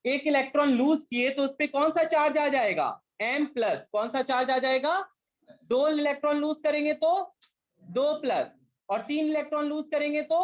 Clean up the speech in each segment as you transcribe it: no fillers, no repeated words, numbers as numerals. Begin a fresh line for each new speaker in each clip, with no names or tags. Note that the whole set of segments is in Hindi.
एक इलेक्ट्रॉन लूज किए तो उस पर कौन सा चार्ज आ जाएगा, M+। कौन सा चार्ज आ जाएगा, 2 इलेक्ट्रॉन लूज करेंगे तो 2+, और 3 इलेक्ट्रॉन लूज करेंगे तो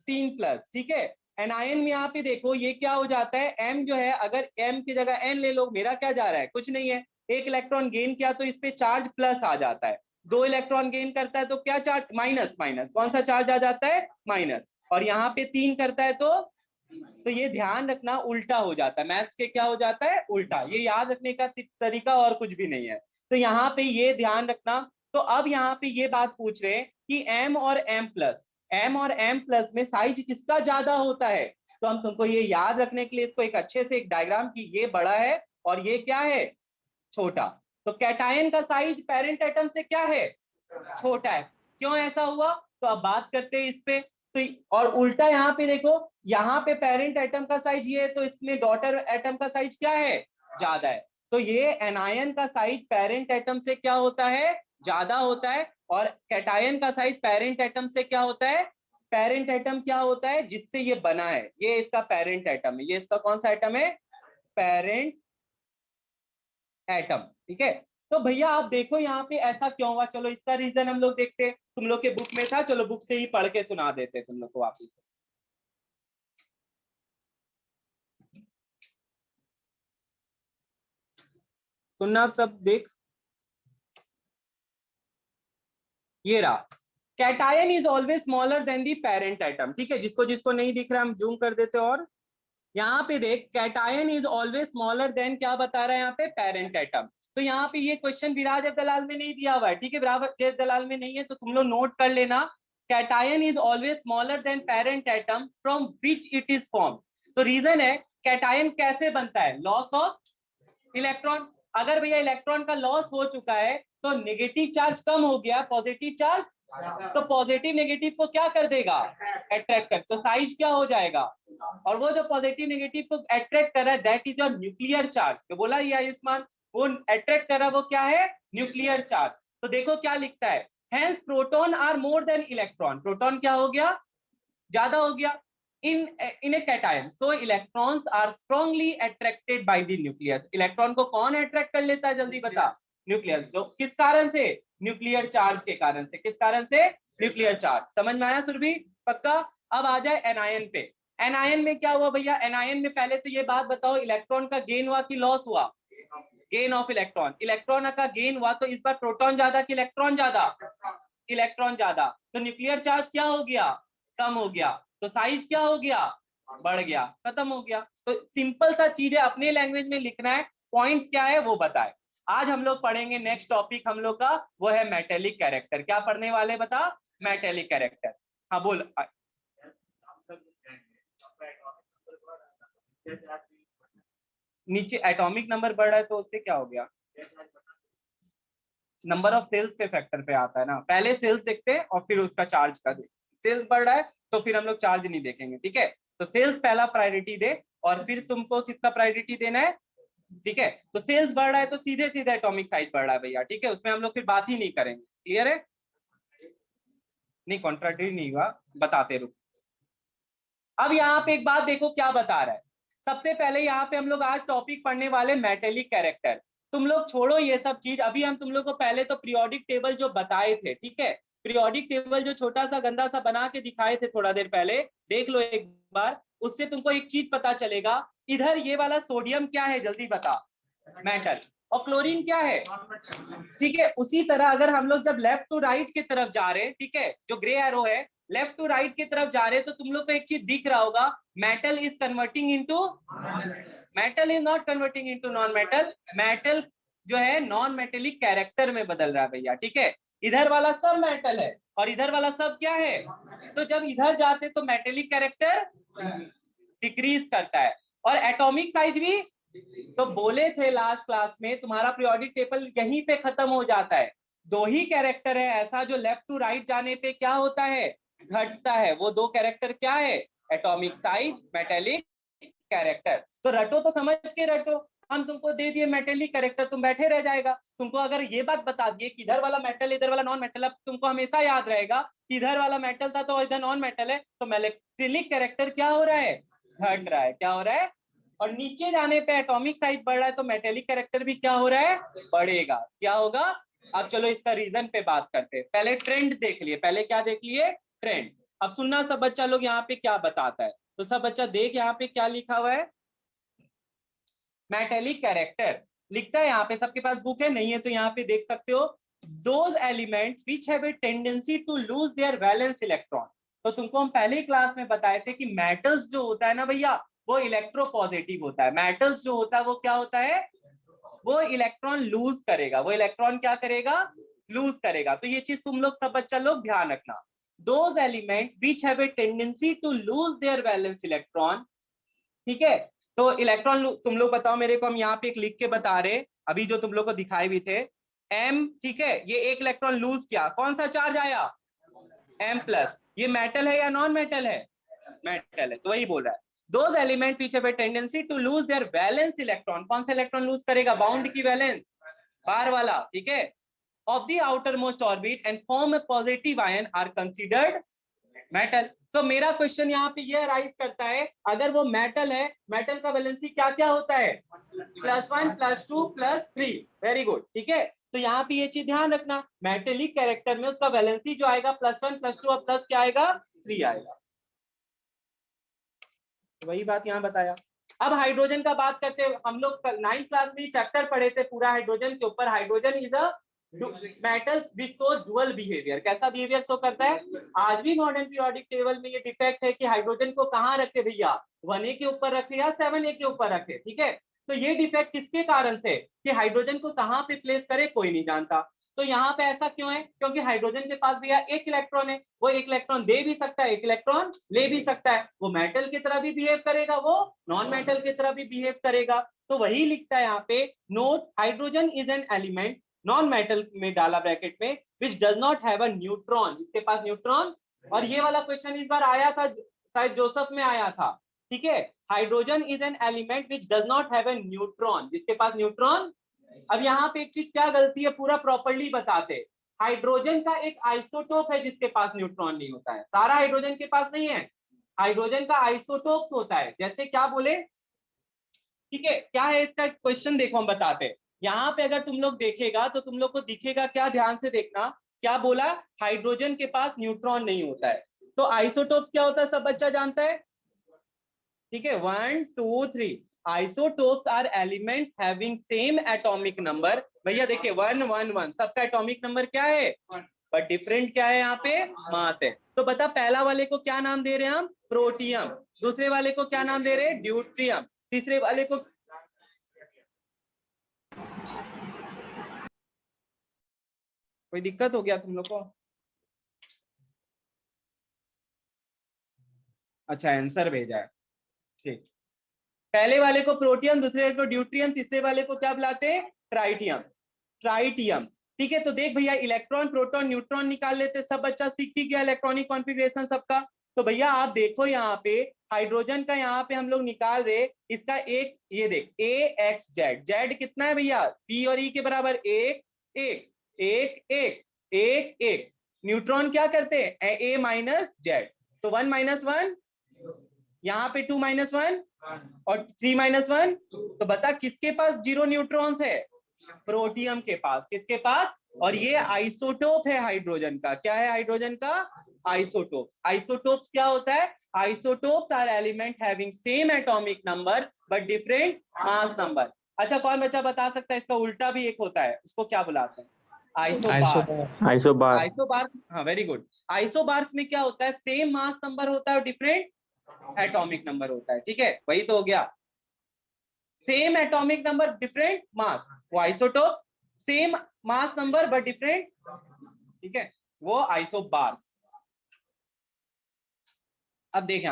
3+। ठीक है, एनायन में यहाँ पे देखो ये क्या हो जाता है, M जो है, अगर M की जगह N ले लो, मेरा क्या जा रहा है, कुछ नहीं है, एक इलेक्ट्रॉन गेन किया तो इस पे चार्ज प्लस आ जाता है, 2 इलेक्ट्रॉन गेन करता है तो क्या चार्ज, माइनस, माइनस, कौन सा चार्ज आ जाता है, माइनस, और यहाँ पे 3 करता है तो ये ध्यान रखना उल्टा हो जाता है, मैथ्स के क्या हो जाता है, उल्टा। ये याद रखने का तरीका और कुछ भी नहीं है, तो यहाँ पे ये ध्यान रखना। तो अब यहाँ पे ये बात पूछ रहे हैं कि M और M+ में साइज किसका ज्यादा होता है, तो हम तुमको ये याद रखने के लिए इसको एक अच्छे से एक डायग्राम की, ये बड़ा है और ये क्या है, छोटा। तो कैटायन का साइज पेरेंट एटम से क्या है, छोटा है। क्यों ऐसा हुआ, तो अब बात करते हैं इस पे। तो और उल्टा यहाँ पे देखो, यहाँ पे पेरेंट एटम का साइज ये है, तो इसमें डॉटर एटम का साइज क्या है, ज्यादा है। तो ये एनायन का साइज पेरेंट एटम से क्या होता है, ज्यादा होता है, और कैटायन का साइज पेरेंट एटम से क्या होता है, पेरेंट एटम क्या होता है जिससे ये बना है, ये इसका पेरेंट एटम है, ये इसका कौन सा एटम है, पेरेंट एटम। ठीक है, तो भैया आप देखो यहाँ पे ऐसा क्यों हुआ, चलो इसका रीजन हम लोग देखते हैं, तुम लोग के बुक में था, चलो बुक से ही पढ़ के सुना देते तुम लोग को वापिस। सुनना आप सब, देख ये रहा, cation is always smaller than the parent atom. ठीक है, जिसको जिसको नहीं दिख रहा हम जूम कर देते, और यहाँ पे देख, cation is always smaller than, क्या बता रहा है यहाँ पे, पेरेंट एटम। तो यहाँ पे ये क्वेश्चन विराज दलाल में नहीं दिया हुआ है, ठीक है, विराज दलाल में नहीं है, तो तुम लोग नोट कर लेना, cation is always smaller than parent atom from which it is form. तो रीजन है, कैटायन कैसे बनता है, लॉस ऑफ इलेक्ट्रॉन। अगर भैया इलेक्ट्रॉन का लॉस हो चुका है तो नेगेटिव चार्ज कम हो गया, पॉजिटिव चार्ज, तो पॉजिटिव नेगेटिव को क्या कर देगा, अट्रैक्ट कर, तो साइज क्या हो जाएगा, और वो जो पॉजिटिव नेगेटिव को अट्रैक्ट कर रहा है that is your nuclear charge. तो बोला ये आयुष्मान, वो अट्रैक्ट कर रहा है वो क्या है, न्यूक्लियर चार्ज। तो देखो क्या लिखता है, hence proton are more than electron, proton क्या हो गया, ज्यादा हो गया, in a cation, so electrons are strongly attracted by the nucleus। Electron को कौन अट्रैक्ट कर लेता है, जल्दी बता, न्यूक्लियस। जो किस कारण से, न्यूक्लियर चार्ज के कारण से, किस कारण से, न्यूक्लियर चार्ज। समझ में आया सुरभि, पक्का। अब आ जाए एनायन पे, एनायन में क्या हुआ भैया, एनायन में पहले तो ये बात बताओ, इलेक्ट्रॉन का गेन हुआ कि लॉस हुआ, गेन ऑफ इलेक्ट्रॉन, इलेक्ट्रॉन का गेन हुआ, तो इस बार प्रोटॉन ज्यादा कि इलेक्ट्रॉन ज्यादा, इलेक्ट्रॉन ज्यादा, तो न्यूक्लियर चार्ज क्या हो गया, कम हो गया, तो साइज क्या हो गया, बढ़ गया, खत्म हो गया। तो सिंपल सा चीज है, अपने लैंग्वेज में लिखना है, पॉइंट्स क्या है वो बताए। आज हम लोग पढ़ेंगे, नेक्स्ट टॉपिक हम लोग का वो है मेटेलिक कैरेक्टर। क्या पढ़ने वाले बता, मेटेलिक कैरेक्टर। हाँ बोल, नीचे एटॉमिक नंबर बढ़ रहा है तो उससे क्या हो गया, नंबर ऑफ सेल्स के फैक्टर पे आता है ना, पहले सेल्स देखते हैं और फिर उसका चार्ज का देखते, सेल्स बढ़ रहा है तो फिर हम लोग चार्ज नहीं देखेंगे, ठीक है। तो सेल्स पहला प्रायोरिटी दे, और फिर तुमको किसका प्रायोरिटी देना है, ठीक है। तो सेल्स बढ़ रहा है तो सीधे सीधे एटॉमिक साइज बढ़ रहा है भैया, ठीक है, उसमें हम लोग फिर बात ही नहीं करेंगे, क्लियर है। नहीं कॉन्ट्राडिक्ट नहीं हुआ, बताते रुक। अब यहाँ पे एक बात देखो क्या बता रहा है, सबसे पहले यहाँ पे हम लोग आज टॉपिक पढ़ने वाले मेटेलिक कैरेक्टर। तुम लोग छोड़ो ये सब चीज, अभी हम तुम लोग को पहले तो पीरियोडिक टेबल जो बताए थे, ठीक है, पीरियोडिक टेबल जो छोटा सा गंदा सा बना के दिखाए थे थोड़ा देर पहले, देख लो एक बार, उससे तुमको एक चीज पता चलेगा। इधर ये वाला सोडियम क्या है, जल्दी बता, मेटल, और क्लोरीन क्या है, ठीक है। उसी तरह अगर हम लोग जब लेफ्ट टू राइट की तरफ जा रहे हैं, ठीक है, जो ग्रे एरो है लेफ्ट टू राइट की तरफ जा रहे हैं, तो तुम लोग को एक चीज दिख रहा होगा, metal is converting into, metal is not converting into non metal, metal जो है नॉन मेटेलिक कैरेक्टर में बदल रहा है भैया, ठीक है। इधर वाला सब मेटल है और इधर वाला सब क्या है, तो जब इधर जाते तो मेटेलिक कैरेक्टर डिक्रीज करता है, और एटॉमिक साइज भी। तो बोले थे लास्ट क्लास में तुम्हारा पीरियोडिक टेबल यहीं पे खत्म हो जाता है, दो ही कैरेक्टर है ऐसा जो लेफ्ट टू राइट जाने पे क्या होता है, घटता है, वो दो कैरेक्टर क्या है, एटॉमिक साइज, मेटेलिक कैरेक्टर। तो रटो, तो समझ के रटो, हम तुमको दे दिए मेटेलिक कैरेक्टर, तुम बैठे रह जाएगा। तुमको अगर ये बात बता दिए कि इधर वाला मेटल इधर वाला नॉन मेटल, अब तुमको हमेशा याद रहेगा कि इधर वाला मेटल था तो इधर नॉन मेटल है, तो मेटेलिक कैरेक्टर क्या हो रहा है, घट रहा है, क्या हो रहा है, और नीचे जाने पे एटॉमिक साइज बढ़ रहा है तो मेटेलिक कैरेक्टर भी क्या हो रहा है, बढ़ेगा। क्या होगा? अब चलो इसका रीजन पे बात करते हैं। पहले ट्रेंड देख लिए, पहले क्या देख लिए? ट्रेंड। अब सुनना सब बच्चा लोग यहाँ पे क्या बताता है, तो सब बच्चा देख यहाँ पे क्या लिखा हुआ है, मेटेलिक कैरेक्टर लिखता है यहाँ पे। सबके पास बुक है? नहीं है तो यहाँ पे देख सकते हो, those elements which have a tendency to lose their valence electron. तो तुमको हम पहले क्लास में बताए थे कि मेटल्स जो होता है ना भैया, वो इलेक्ट्रोपॉजिटिव होता है। मेटल्स जो होता है वो क्या होता है, वो इलेक्ट्रॉन लूज करेगा। वो इलेक्ट्रॉन क्या करेगा? लूज करेगा। तो ये चीज तुम लोग सब बच्चा लोग ध्यान रखना। Those element which have a tendency to lose their valence electron, ठीक है। तो इलेक्ट्रॉन तुम लोग बताओ मेरे को, हम यहाँ पे एक लिख के बता रहे अभी जो तुम लोग को दिखाए भी थे, एम, ठीक है। ये एक इलेक्ट्रॉन लूज किया, कौन सा चार्ज आया? M plus. ये मेटल है या नॉन मेटल है? मेटल है। तो वही बोल रहा है, those element which have a tendency to lose their valence electron. कौन सा इलेक्ट्रॉन लूज करेगा? बाउंड की वैलेंस, बार वाला, ठीक है, of the outermost orbit and form a positive ion are considered metal. तो मेरा क्वेश्चन यहाँ पे यह राइज करता है, अगर वो मेटल है, मेटल का वैलेंसी क्या क्या होता है? +1 +2 +3। वेरी गुड, ठीक है। तो यहाँ पे ये चीज ध्यान रखना, मेटेलिक कैरेक्टर में उसका वैलेंसी जो आएगा +1 +2 और प्लस क्या आएगा? 3 आएगा। वही बात यहाँ बताया। अब हाइड्रोजन का बात करते हैं। हम लोग 9th क्लास में चैप्टर पढ़े थे पूरा हाइड्रोजन के ऊपर। Hydrogen is a metal which shows dual behaviour. कैसा बिहेवियर शो करता है? आज भी मॉडर्न पीरियोडिक टेबल में ये डिफेक्ट है कि हाइड्रोजन को कहाँ रखे भैया, 1A के ऊपर रखे या 7A के ऊपर रखे, ठीक है। तो ये डिफेक्ट किसके कारण से कि हाइड्रोजन को कहाँ पे प्लेस करे कोई नहीं जानता। तो यहाँ पे ऐसा क्यों है? क्योंकि हाइड्रोजन के पास भैया एक इलेक्ट्रॉन है, वो एक इलेक्ट्रॉन दे भी सकता है, एक इलेक्ट्रॉन ले भी सकता है। वो मेटल की तरह भी बिहेव करेगा, वो नॉन मेटल की तरह भी बिहेव करेगा। तो वही लिखता है यहाँ पे, note hydrogen is an element, non metal में डाला ब्रैकेट में, which does not have a neutron. इसके पास न्यूट्रॉन। और ये वाला क्वेश्चन इस बार आया था, शायद जोसेफ में आया था, ठीक है। Hydrogen is an element which does not have a neutron, जिसके पास न्यूट्रॉन। अब यहाँ पे एक चीज क्या गलती है, पूरा प्रॉपर्ली बताते। हाइड्रोजन का एक आइसोटोप है जिसके पास न्यूट्रॉन नहीं होता है, सारा हाइड्रोजन के पास नहीं है। हाइड्रोजन का आइसोटोप्स होता है, जैसे क्या बोले, ठीक है। क्या है इसका क्वेश्चन, देखो हम बताते। यहाँ पे अगर तुम लोग देखेगा तो तुम लोग को दिखेगा क्या, ध्यान से देखना, क्या बोला? हाइड्रोजन के पास न्यूट्रॉन नहीं होता है। तो आइसोटोप्स क्या होता है, सब बच्चा जानता है, ठीक है। 1 2 3 isotopes are elements having same atomic number. भैया देखिए 1 1 1 सबका एटॉमिक नंबर क्या है, बट डिफरेंट क्या है, यहाँ पे मास है। तो बता पहला वाले को क्या नाम दे रहे हैं हम? प्रोटियम। दूसरे वाले को क्या नाम दे रहे हैं? ड्यूट्रियम। तीसरे वाले को, कोई दिक्कत हो गया तुम लोग को? अच्छा आंसर भेजा है, ठीक। पहले वाले को प्रोटियम, दूसरे को ड्यूट्रियम, तीसरे वाले को क्या बुलाते हैं? ट्राइटियम। ट्राइटियम, ठीक है। तो देख भैया, इलेक्ट्रॉन प्रोटॉन न्यूट्रॉन निकाल लेते, सब बच्चा सीख ही गया इलेक्ट्रॉनिक कॉन्फ़िगरेशन सबका। तो भैया आप देखो यहाँ पे हाइड्रोजन का, यहाँ पे हम लोग निकाल रहे इसका एक, ये देख ए एक्स जेड, जेड कितना है भैया? पी और ई के बराबर, एक एक एक एक एक एक। न्यूट्रॉन क्या करते हैं? ए माइनस जेड। तो 1 - 1, यहाँ पे 2 - 1 और 3 - 1। तो बता किसके पास 0 न्यूट्रॉन्स है? प्रोटियम के पास। किसके पास? और ये आइसोटोप है हाइड्रोजन का। क्या है हाइड्रोजन का? आइसोटोप। आइसोटोप्स क्या होता है? Isotopes are element having same atomic number but different mass number. अच्छा कौन बच्चा बता सकता है इसका उल्टा भी एक होता है, उसको क्या बुलाते हैं? आइसोबार।
आइसोबार।
आइसोबार, हाँ वेरी गुड। आइसोबार्स में क्या होता है? सेम मास नंबर होता है और डिफरेंट एटॉमिक नंबर होता है, ठीक है। वही तो हो गया, same atomic number different mass, वो isotope. Same mass number but different, ठीक है, वो आइसोबार्स। अब देख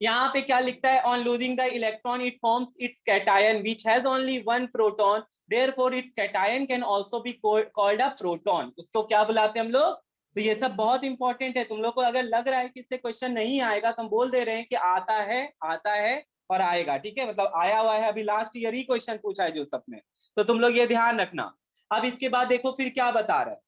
यहाँ पे क्या लिखता है? On losing the electron it forms it's cation which has only one proton, therefore it's cation can also be called a proton. उसको क्या बुलाते हैं हम लोग? तो ये सब बहुत इंपॉर्टेंट है। तुम लोग को अगर लग रहा है कि इससे क्वेश्चन नहीं आएगा तो हम बोल दे रहे हैं कि आता है और आएगा, ठीक है। मतलब आया हुआ है, अभी लास्ट ईयर ही क्वेश्चन पूछा है जो सब में। तो तुम लोग ये ध्यान रखना। अब इसके बाद देखो फिर क्या बता रहा है,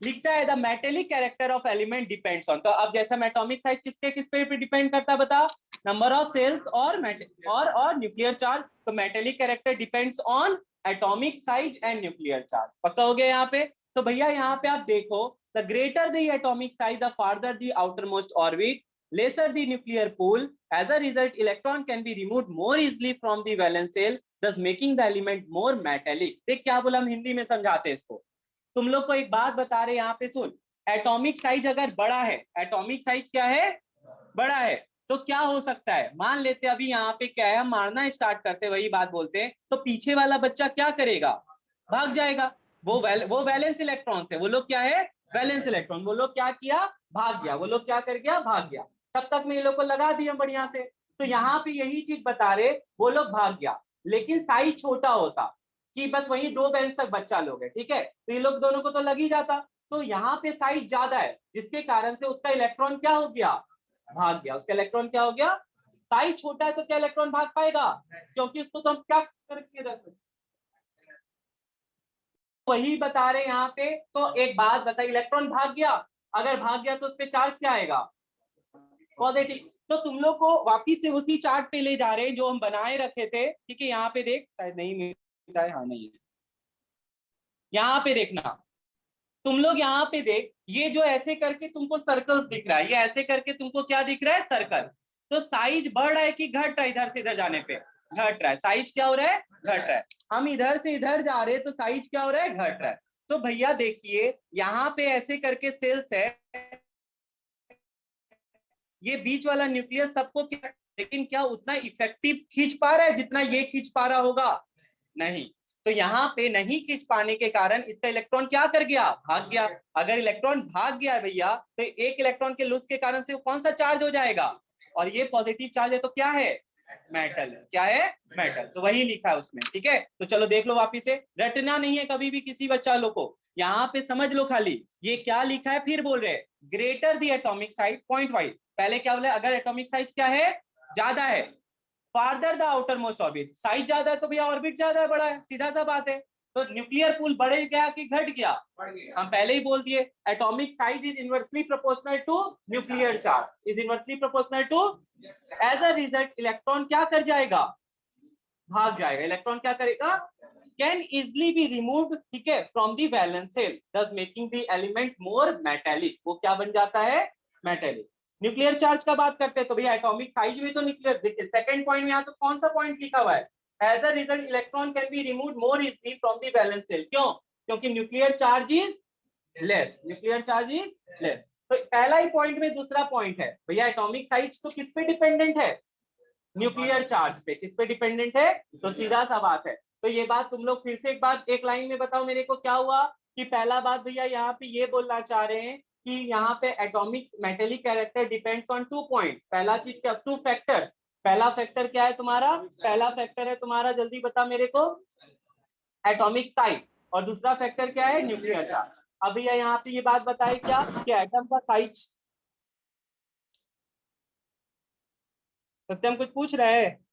लिखता है the metallic character of element depends on. तो अब जैसा एटॉमिक साइज किस पे डिपेंड करता है बता, नंबर ऑफ सेल्स और न्यूक्लियर चार्ज। तो metallic character depends on atomic size and nuclear charge. पक्का हो गया यहाँ पे। तो भैया यहाँ पे आप देखो, the greater the atomic size the farther the outermost orbit, lesser the nuclear pool, as a result electron can be removed more easily from the valence shell, thus making the element more metallic। देख क्या बोला, हम हिंदी में समझाते हैं इसको। तुम लोग को एक बात बता रहे यहाँ पे, सुन, एटॉमिक साइज अगर बड़ा है, एटॉमिक साइज क्या है, बड़ा है, तो क्या हो सकता है, मान लेते अभी यहाँ पे क्या है, हम मारना स्टार्ट करते वही बात बोलते हैं, तो पीछे वाला बच्चा क्या करेगा, भाग जाएगा। वो वैलेंस इलेक्ट्रॉन है, वो लोग क्या है, वैलेंस इलेक्ट्रॉन, वो लोग क्या किया, भाग गया, वो लोग क्या कर गया, भाग गया। तब तक में ये लोग को लगा दिया बढ़िया से। तो यहाँ पे यही चीज बता रहे, वो लोग भाग गया, लेकिन साइज छोटा होता कि बस वही 2 बेंच तक बच्चा लोग है, ठीक है, तो ये लोग दोनों को तो लग ही जाता। तो यहाँ पे साइज ज्यादा है, जिसके कारण से उसका इलेक्ट्रॉन क्या हो गया, भाग गया। उसका इलेक्ट्रॉन क्या हो गया, साइज छोटा है तो क्या इलेक्ट्रॉन भाग पाएगा, क्योंकि उसको तो हम क्या करके रख, वही बता रहे यहाँ पे। तो एक बात बता, इलेक्ट्रॉन भाग गया, अगर भाग गया तो उस पर चार्ज क्या आएगा, पॉजिटिव। तो तुम लोग को वापिस से उसी चार्ट पे ले जा रहे हैं जो हम बनाए रखे थे, ठीक है। यहाँ पे देख, शायद नहीं मिटा है, हाँ नहीं है, यहाँ पे देखना, तुम लोग यहाँ पे देख, ये जो ऐसे करके तुमको सर्कल्स दिख रहा है, ये ऐसे करके तुमको क्या दिख रहा है, सर्कल। तो साइज बढ़ रहा है कि घट रहा है, इधर से इधर जाने पे घट रहा है, साइज क्या हो रहा है, घट रहा है। हम इधर से इधर जा रहे हैं तो साइज क्या हो रहा है, घट रहा है। तो भैया देखिए यहाँ पे ऐसे करके सेल्स है, ये बीच वाला न्यूक्लियस सबको क्या, लेकिन क्या उतना इफेक्टिव खींच पा रहा है जितना ये खींच पा रहा होगा, नहीं। तो यहाँ पे नहीं खींच पाने के कारण इसका इलेक्ट्रॉन क्या कर गया, भाग गया। अगर इलेक्ट्रॉन भाग गया भैया, तो एक इलेक्ट्रॉन के लूज के कारण से वो कौन सा चार्ज हो जाएगा, और ये पॉजिटिव चार्ज है, तो क्या है, मेटल। क्या है, मेटल। तो वही लिखा है उसमें, ठीक है। तो चलो देख लो वापिस से, रटना नहीं है कभी भी किसी बच्चा लोग को, यहाँ पे समझ लो खाली ये क्या लिखा है। फिर बोल रहे greater the atomic size, point wise, पहले क्या बोले, अगर एटॉमिक साइज क्या है, ज्यादा है, farther the outermost orbit, size ज्यादा है तो भैया ऑर्बिट ज्यादा है, बड़ा है, सीधा सा बात है। तो न्यूक्लियर पूल बढ़ गया कि घट गया, हम पहले ही बोल दिए, atomic size is inversely proportional to nuclear charge, is inversely proportional to, as a result electron क्या कर जाएगा, भाग जाएगा। इलेक्ट्रॉन क्या करेगा, कैन इजिली बी रिमूव्ड, ठीक है, from the valence shell, thus making the element more metallic. वो क्या बन जाता है, मेटेलिक। न्यूक्लियर चार्ज का बात करते हैं तो भैया एटॉमिक साइज में तो न्यूक्लियर, देखिए सेकंड पॉइंट में यहाँ तो कौन सा पॉइंट लिखा हुआ है, as a result electron can be removed more easily from the valence shell. क्यों, क्योंकि nuclear charge is less, nuclear charge is less. तो पहला ही पॉइंट में दूसरा पॉइंट है भैया, एटॉमिक साइज तो किस पे डिपेंडेंट है, न्यूक्लियर चार्ज पे। किस पे डिपेंडेंट है, तो सीधा सा बात है। तो ये बात तुम लोग फिर से एक बात एक लाइन में बताओ मेरे को, क्या हुआ कि पहला बात भैया यहाँ पे ये बोलना चाह रहे हैं कि यहाँ पे atomic metallic character depends on 2 points. पहला चीज क्या, 2 फैक्टर। पहला फैक्टर क्या है तुम्हारा, पहला फैक्टर है तुम्हारा, जल्दी बता मेरे को, एटॉमिक साइज, और दूसरा फैक्टर क्या है, न्यूक्लियर चार्ज। अब भैया यहाँ पे ये बात बताए क्या कि एटम का साइज, सत्यम कुछ पूछ रहे हैं,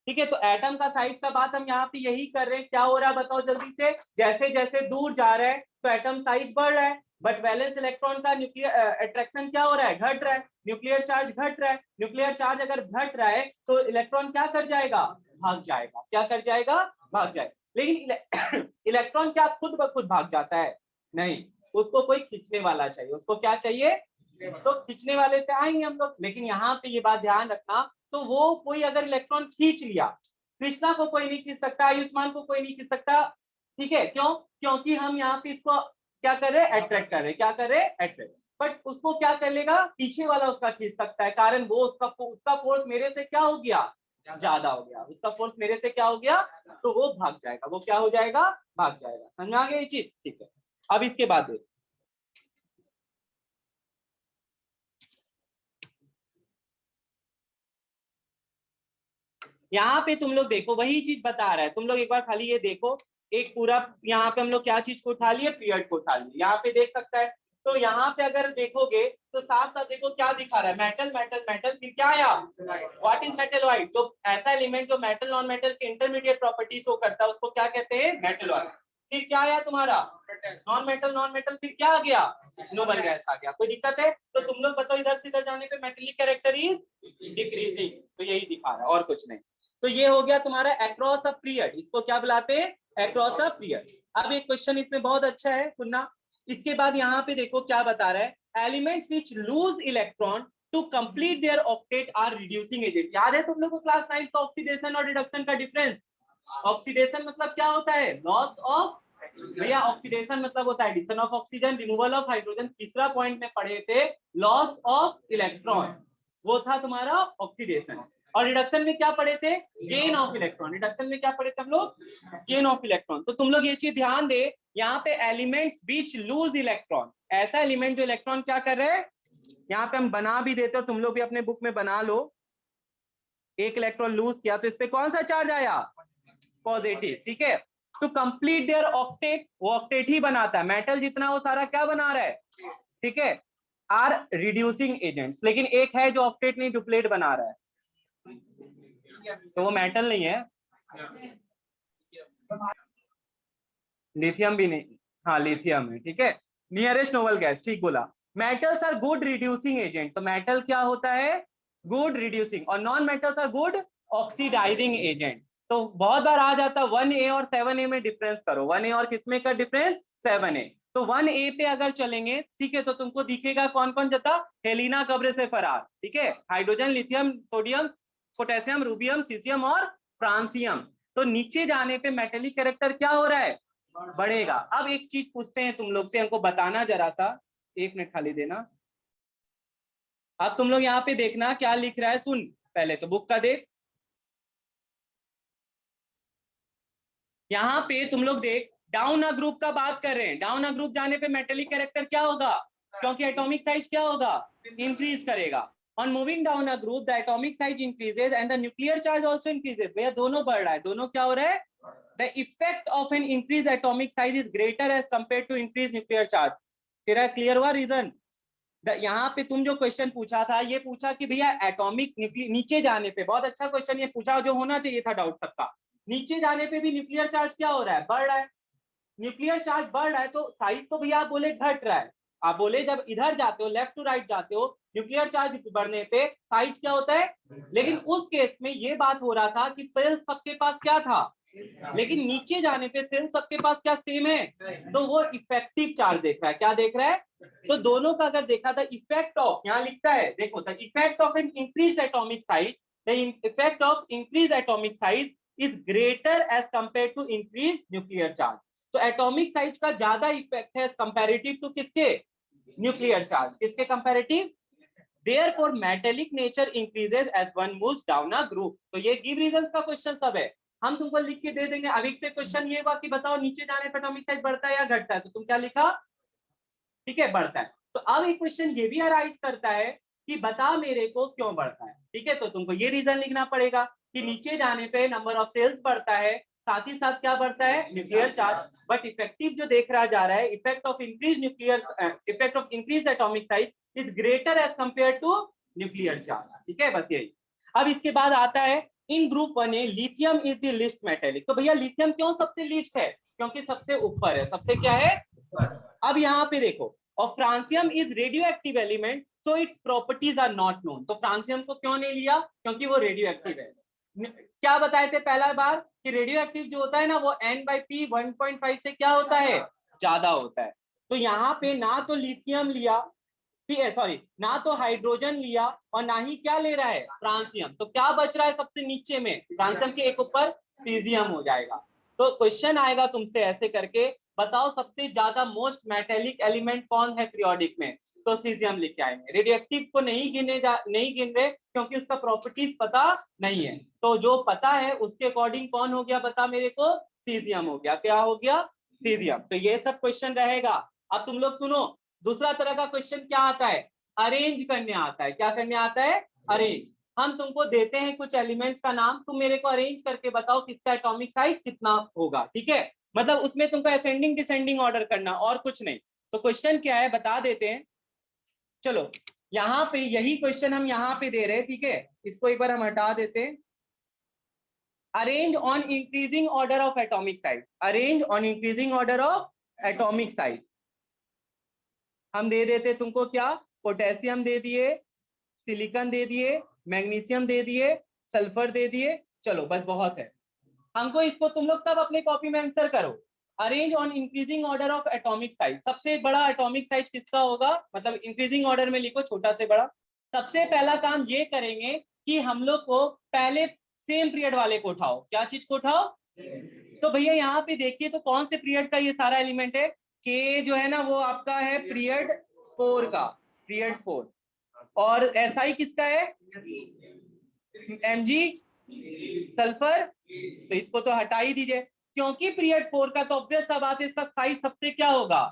ठीक है। तो एटम का साइज का बात हम यहाँ पे यही कर रहे हैं, क्या हो रहा है बताओ जल्दी से, जैसे जैसे दूर जा रहा है तो एटम साइज बढ़ रहा है, बट वैलेंस इलेक्ट्रॉन का न्यूक्लियर अट्रैक्शन क्या हो रहा है, घट रहा है, न्यूक्लियर चार्ज घट रहा है। न्यूक्लियर चार्ज अगर घट रहा है तो इलेक्ट्रॉन क्या कर जाएगा, भाग जाएगा। क्या कर जाएगा, भाग जाएगा। लेकिन इलेक्ट्रॉन क्या खुद ब खुद भाग जाता है, नहीं, उसको कोई खींचने वाला चाहिए। उसको क्या चाहिए, तो खींचने वाले पे आएंगे हम लोग। लेकिन यहाँ पे ये बात ध्यान रखना, तो वो कोई अगर इलेक्ट्रॉन खींच लिया, कृष्णा को कोई नहीं खींच सकता, आयुष्मान को कोई नहीं खींच सकता, ठीक है, क्यों, क्योंकि हम यहाँ पे इसको क्या कर रहे हैं, अट्रैक्ट कर रहे हैं। क्या कर रहे हैं, अट्रैक्ट। बट उसको क्या कर लेगा, पीछे वाला उसका खींच सकता है, कारण वो उसका फोर्स मेरे से क्या हो गया, ज्यादा हो गया, उसका फोर्स मेरे से क्या हो गया, तो वो भाग जाएगा। वो क्या हो जाएगा, भाग जाएगा। समझ में आ गया ये चीज, ठीक है। अब इसके बाद यहाँ पे तुम लोग देखो, वही चीज बता रहा है, तुम लोग एक बार खाली ये देखो, एक पूरा यहाँ पे हम लोग क्या चीज को उठा लिए, पीरियड को उठा लिए। यहाँ पे देख सकता है तो यहाँ पे अगर देखोगे तो साथ साथ देखो क्या दिखा रहा है, मेटल मेटल मेटल, फिर क्या आया, व्हाट इज मेटेलॉइड। तो ऐसा एलिमेंट जो मेटल नॉन मेटल के इंटरमीडिएट प्रॉपर्टी शो करता है उसको क्या कहते हैं, मेटेलॉइड। फिर क्या आया तुम्हारा, नॉन मेटल, फिर क्या आ गया, नोबल गैस आ गया। कोई दिक्कत है तो तुम लोग बताओ, इधर से इधर जाने पे मेटेलिक कैरेक्टर इज डिक्रीजिंग, तो यही दिखा रहा है और कुछ नहीं। तो ये हो गया तुम्हारा अक्रॉस अ पीरियड, इसको क्या बुलाते हैं, अक्रॉस अ पीरियड। अब एक क्वेश्चन इसमें बहुत अच्छा है, सुनना। इसके बाद यहाँ पे देखो क्या बता रहा है, elements which lose electron to complete their octet are reducing agent. याद है तुम लोग को क्लास 9 का ऑक्सीडेशन और रिडक्शन का डिफरेंस। ऑक्सीडेशन मतलब क्या होता है, लॉस ऑफ, भैया ऑक्सीडेशन मतलब होता है addition of oxygen, removal of hydrogen. तीसरा पॉइंट में पढ़े थे लॉस ऑफ इलेक्ट्रॉन, वो था तुम्हारा ऑक्सीडेशन। और रिडक्शन में क्या पढ़े थे, गेन ऑफ इलेक्ट्रॉन। रिडक्शन में क्या पढ़े थे हम लोग, गेन ऑफ इलेक्ट्रॉन। तो तुम लोग ये चीज ध्यान दे, यहाँ पे एलिमेंट्स बीच लूज इलेक्ट्रॉन, ऐसा एलिमेंट जो इलेक्ट्रॉन क्या कर रहे हैं, यहाँ पे हम बना भी देते हो, तुम लोग भी अपने बुक में बना लो। एक इलेक्ट्रॉन लूज किया तो इस पे कौन सा चार्ज आया, पॉजिटिव, ठीक है। टू कंप्लीट देयर ऑक्टेट, वो ऑक्टेट ही बनाता है, मेटल जितना वो सारा क्या बना रहा है, ठीक है, आर रिड्यूसिंग एजेंट्स। लेकिन एक है जो ऑक्टेट नहीं डुप्लेट बना रहा है, तो वो मेटल नहीं है, लिथियम भी नहीं, हाँ लिथियम है, ठीक है। नियरेस्ट नोबल गैस, ठीक बोला। Metals are good reducing agent, तो मेटल क्या होता है, गुड रिड्यूसिंग, और non metals are good oxidising agent. तो बहुत बार आ जाता है 1A और 7A में डिफरेंस करो, 1A और किसमें का डिफरेंस, 7A। तो 1A पे अगर चलेंगे, ठीक है, तो तुमको दिखेगा कौन कौन जाता, हेलिना कब्र से फरार, ठीक है, hydrogen, lithium, sodium, potassium, rubidium, caesium और फ्रांसियम। तो नीचे जाने पे मेटेलिक कैरेक्टर क्या हो रहा है, बढ़ेगा। अब एक चीज पूछते हैं तुम लोग से, हमको बताना जरा सा, 1 मिनट खाली देना। अब तुम लोग यहाँ पे देखना क्या लिख रहा है, सुन, पहले तो बुक का देख, यहाँ पे तुम लोग देख, डाउन अ ग्रुप का बात कर रहे हैं। डाउन अ ग्रुप जाने पे मेटेलिक कैरेक्टर क्या होगा, क्योंकि एटॉमिक साइज क्या होगा, इंक्रीज करेगा। On moving down a group the atomic size increases and the nuclear charge also increases. भैया दोनों बढ़ रहा है, दोनों क्या हो रहा है, the effect of an increased atomic size is greater as compared to increased nuclear charge। तेरा क्लियर हुआ रीजन। यहाँ पे तुम जो क्वेश्चन पूछा था, ये पूछा कि भैया एटॉमिक नीचे जाने पे, बहुत अच्छा क्वेश्चन ये पूछा, जो होना चाहिए था डाउट सबका, नीचे जाने पे भी न्यूक्लियर चार्ज क्या हो रहा है, बढ़ रहा है। न्यूक्लियर चार्ज बढ़ रहा है तो साइज तो भैया आप बोले घट रहा है, आप बोले जब इधर जाते हो, लेफ्ट टू राइट जाते हो, न्यूक्लियर चार्ज बढ़ने पे साइज क्या होता है। लेकिन उस केस में ये बात हो रहा था कि सेल सबके पास क्या था, लेकिन नीचे जाने पे सेल सबके पास क्या सेम है, तो वो इफेक्टिव चार्ज देख रहा है, क्या देख रहा है। तो दोनों का अगर देखा था, इफेक्ट ऑफ, यहाँ लिखता है देखो, the effect of an increase atomic size, the effect of increase atomic size is greater as compare to increase nuclear charge. तो एटॉमिक साइज का ज्यादा इफेक्ट है कंपैरेटिव टू किसके, न्यूक्लियर चार्ज, किसके comparative. Therefore metallic nature increases as one moves down a group। तो ये गिव रीजंस का क्वेश्चन सब है, हम तुमको लिख के दे देंगे। अभी पे क्वेश्चन ये हुआ कि बताओ नीचे जाने पर एटॉमिक साइज बढ़ता है या घटता है, तो तुम क्या लिखा, ठीक है, बढ़ता है। तो अब एक क्वेश्चन ये भी अराइज करता है कि बता मेरे को क्यों बढ़ता है, ठीक है, तो तुमको ये रीजन लिखना पड़ेगा कि नीचे जाने पे नंबर ऑफ सेल्स बढ़ता है, साथ ही साथ क्या बढ़ता है, न्यूक्लियर चार्ज। बट इफेक्टिव जो देख रहा जा रहा है, effect of increase nuclear, effect of increase atomic size is greater as compare to nuclear charge, ठीक है, बस यही। अब इसके बाद आता है in group 1A lithium is the least metallic. तो भैया लिथियम क्यों सबसे लीस्ट है, क्योंकि सबसे ऊपर है, सबसे क्या है। अब यहाँ पे देखो, और francium is radioactive element so its properties are not known. तो फ्रांसियम को क्यों नहीं लिया, क्योंकि वो रेडियो एक्टिव है। क्या बताए थे पहला बार कि रेडियो एक्टिव जो होता है ना, वो N/P 1.5 से क्या होता है, ज्यादा होता है। तो यहाँ पे ना तो लिथियम लिया, ठीक है, सॉरी, ना तो हाइड्रोजन लिया और ना ही क्या ले रहा है, फ्रांसियम। तो क्या बच रहा है सबसे नीचे में, फ्रांसियम के एक ऊपर सीजियम हो जाएगा। तो क्वेश्चन आएगा तुमसे ऐसे करके, बताओ सबसे ज्यादा मोस्ट मेटेलिक एलिमेंट कौन है पीरियोडिक में, तो सीजियम लिख आएंगे। रेडियोएक्टिव को नहीं नहीं गिन रहे क्योंकि उसका प्रॉपर्टीज पता नहीं है। तो जो पता है उसके अकॉर्डिंग कौन हो गया, बता मेरे को, सीजियम हो गया। क्या हो गया, सीजियम। तो ये सब क्वेश्चन रहेगा। अब तुम लोग सुनो, दूसरा तरह का क्वेश्चन क्या आता है, अरेंज करने आता है। क्या करने आता है, अरेंज। हम तुमको देते हैं कुछ एलिमेंट्स का नाम, तुम मेरे को अरेंज करके बताओ किसका एटॉमिक साइज कितना होगा, ठीक है। मतलब उसमें तुमको असेंडिंग डिसेंडिंग ऑर्डर करना और कुछ नहीं। तो क्वेश्चन क्या है बता देते हैं। चलो यहाँ पे यही क्वेश्चन हम यहाँ पे दे रहे हैं, ठीक है, इसको एक बार हम हटा देते हैं। Arrange on increasing order of atomic size, arrange on increasing order of atomic size. हम दे देते तुमको क्या, पोटेशियम दे दिए, सिलिकॉन दे दिए, मैग्नीशियम दे दिए, सल्फर दे दिए। चलो बस बहुत है हमको, इसको तुम लोग सब अपने कॉपी में आंसर करो। Arrange on increasing order of atomic size, सबसे बड़ा एटॉमिक साइज किसका होगा, मतलब इंक्रीजिंग ऑर्डर में लिखो छोटा से बड़ा। सबसे पहला काम ये करेंगे कि हम लोग को पहले सेम पीरियड वाले को उठाओ। क्या चीज को उठाओ, तो भैया यहाँ पे देखिए तो कौन से पीरियड का ये सारा एलिमेंट है, के जो है ना वो आपका है पीरियड 4 का, पीरियड 4। और SI किसका है, Mg सल्फर, तो इसको तो हटा ही दीजिए, क्योंकि पीरियड 4 का तो ऑब्वियस सा बात है इसका साइज सबसे क्या होगा,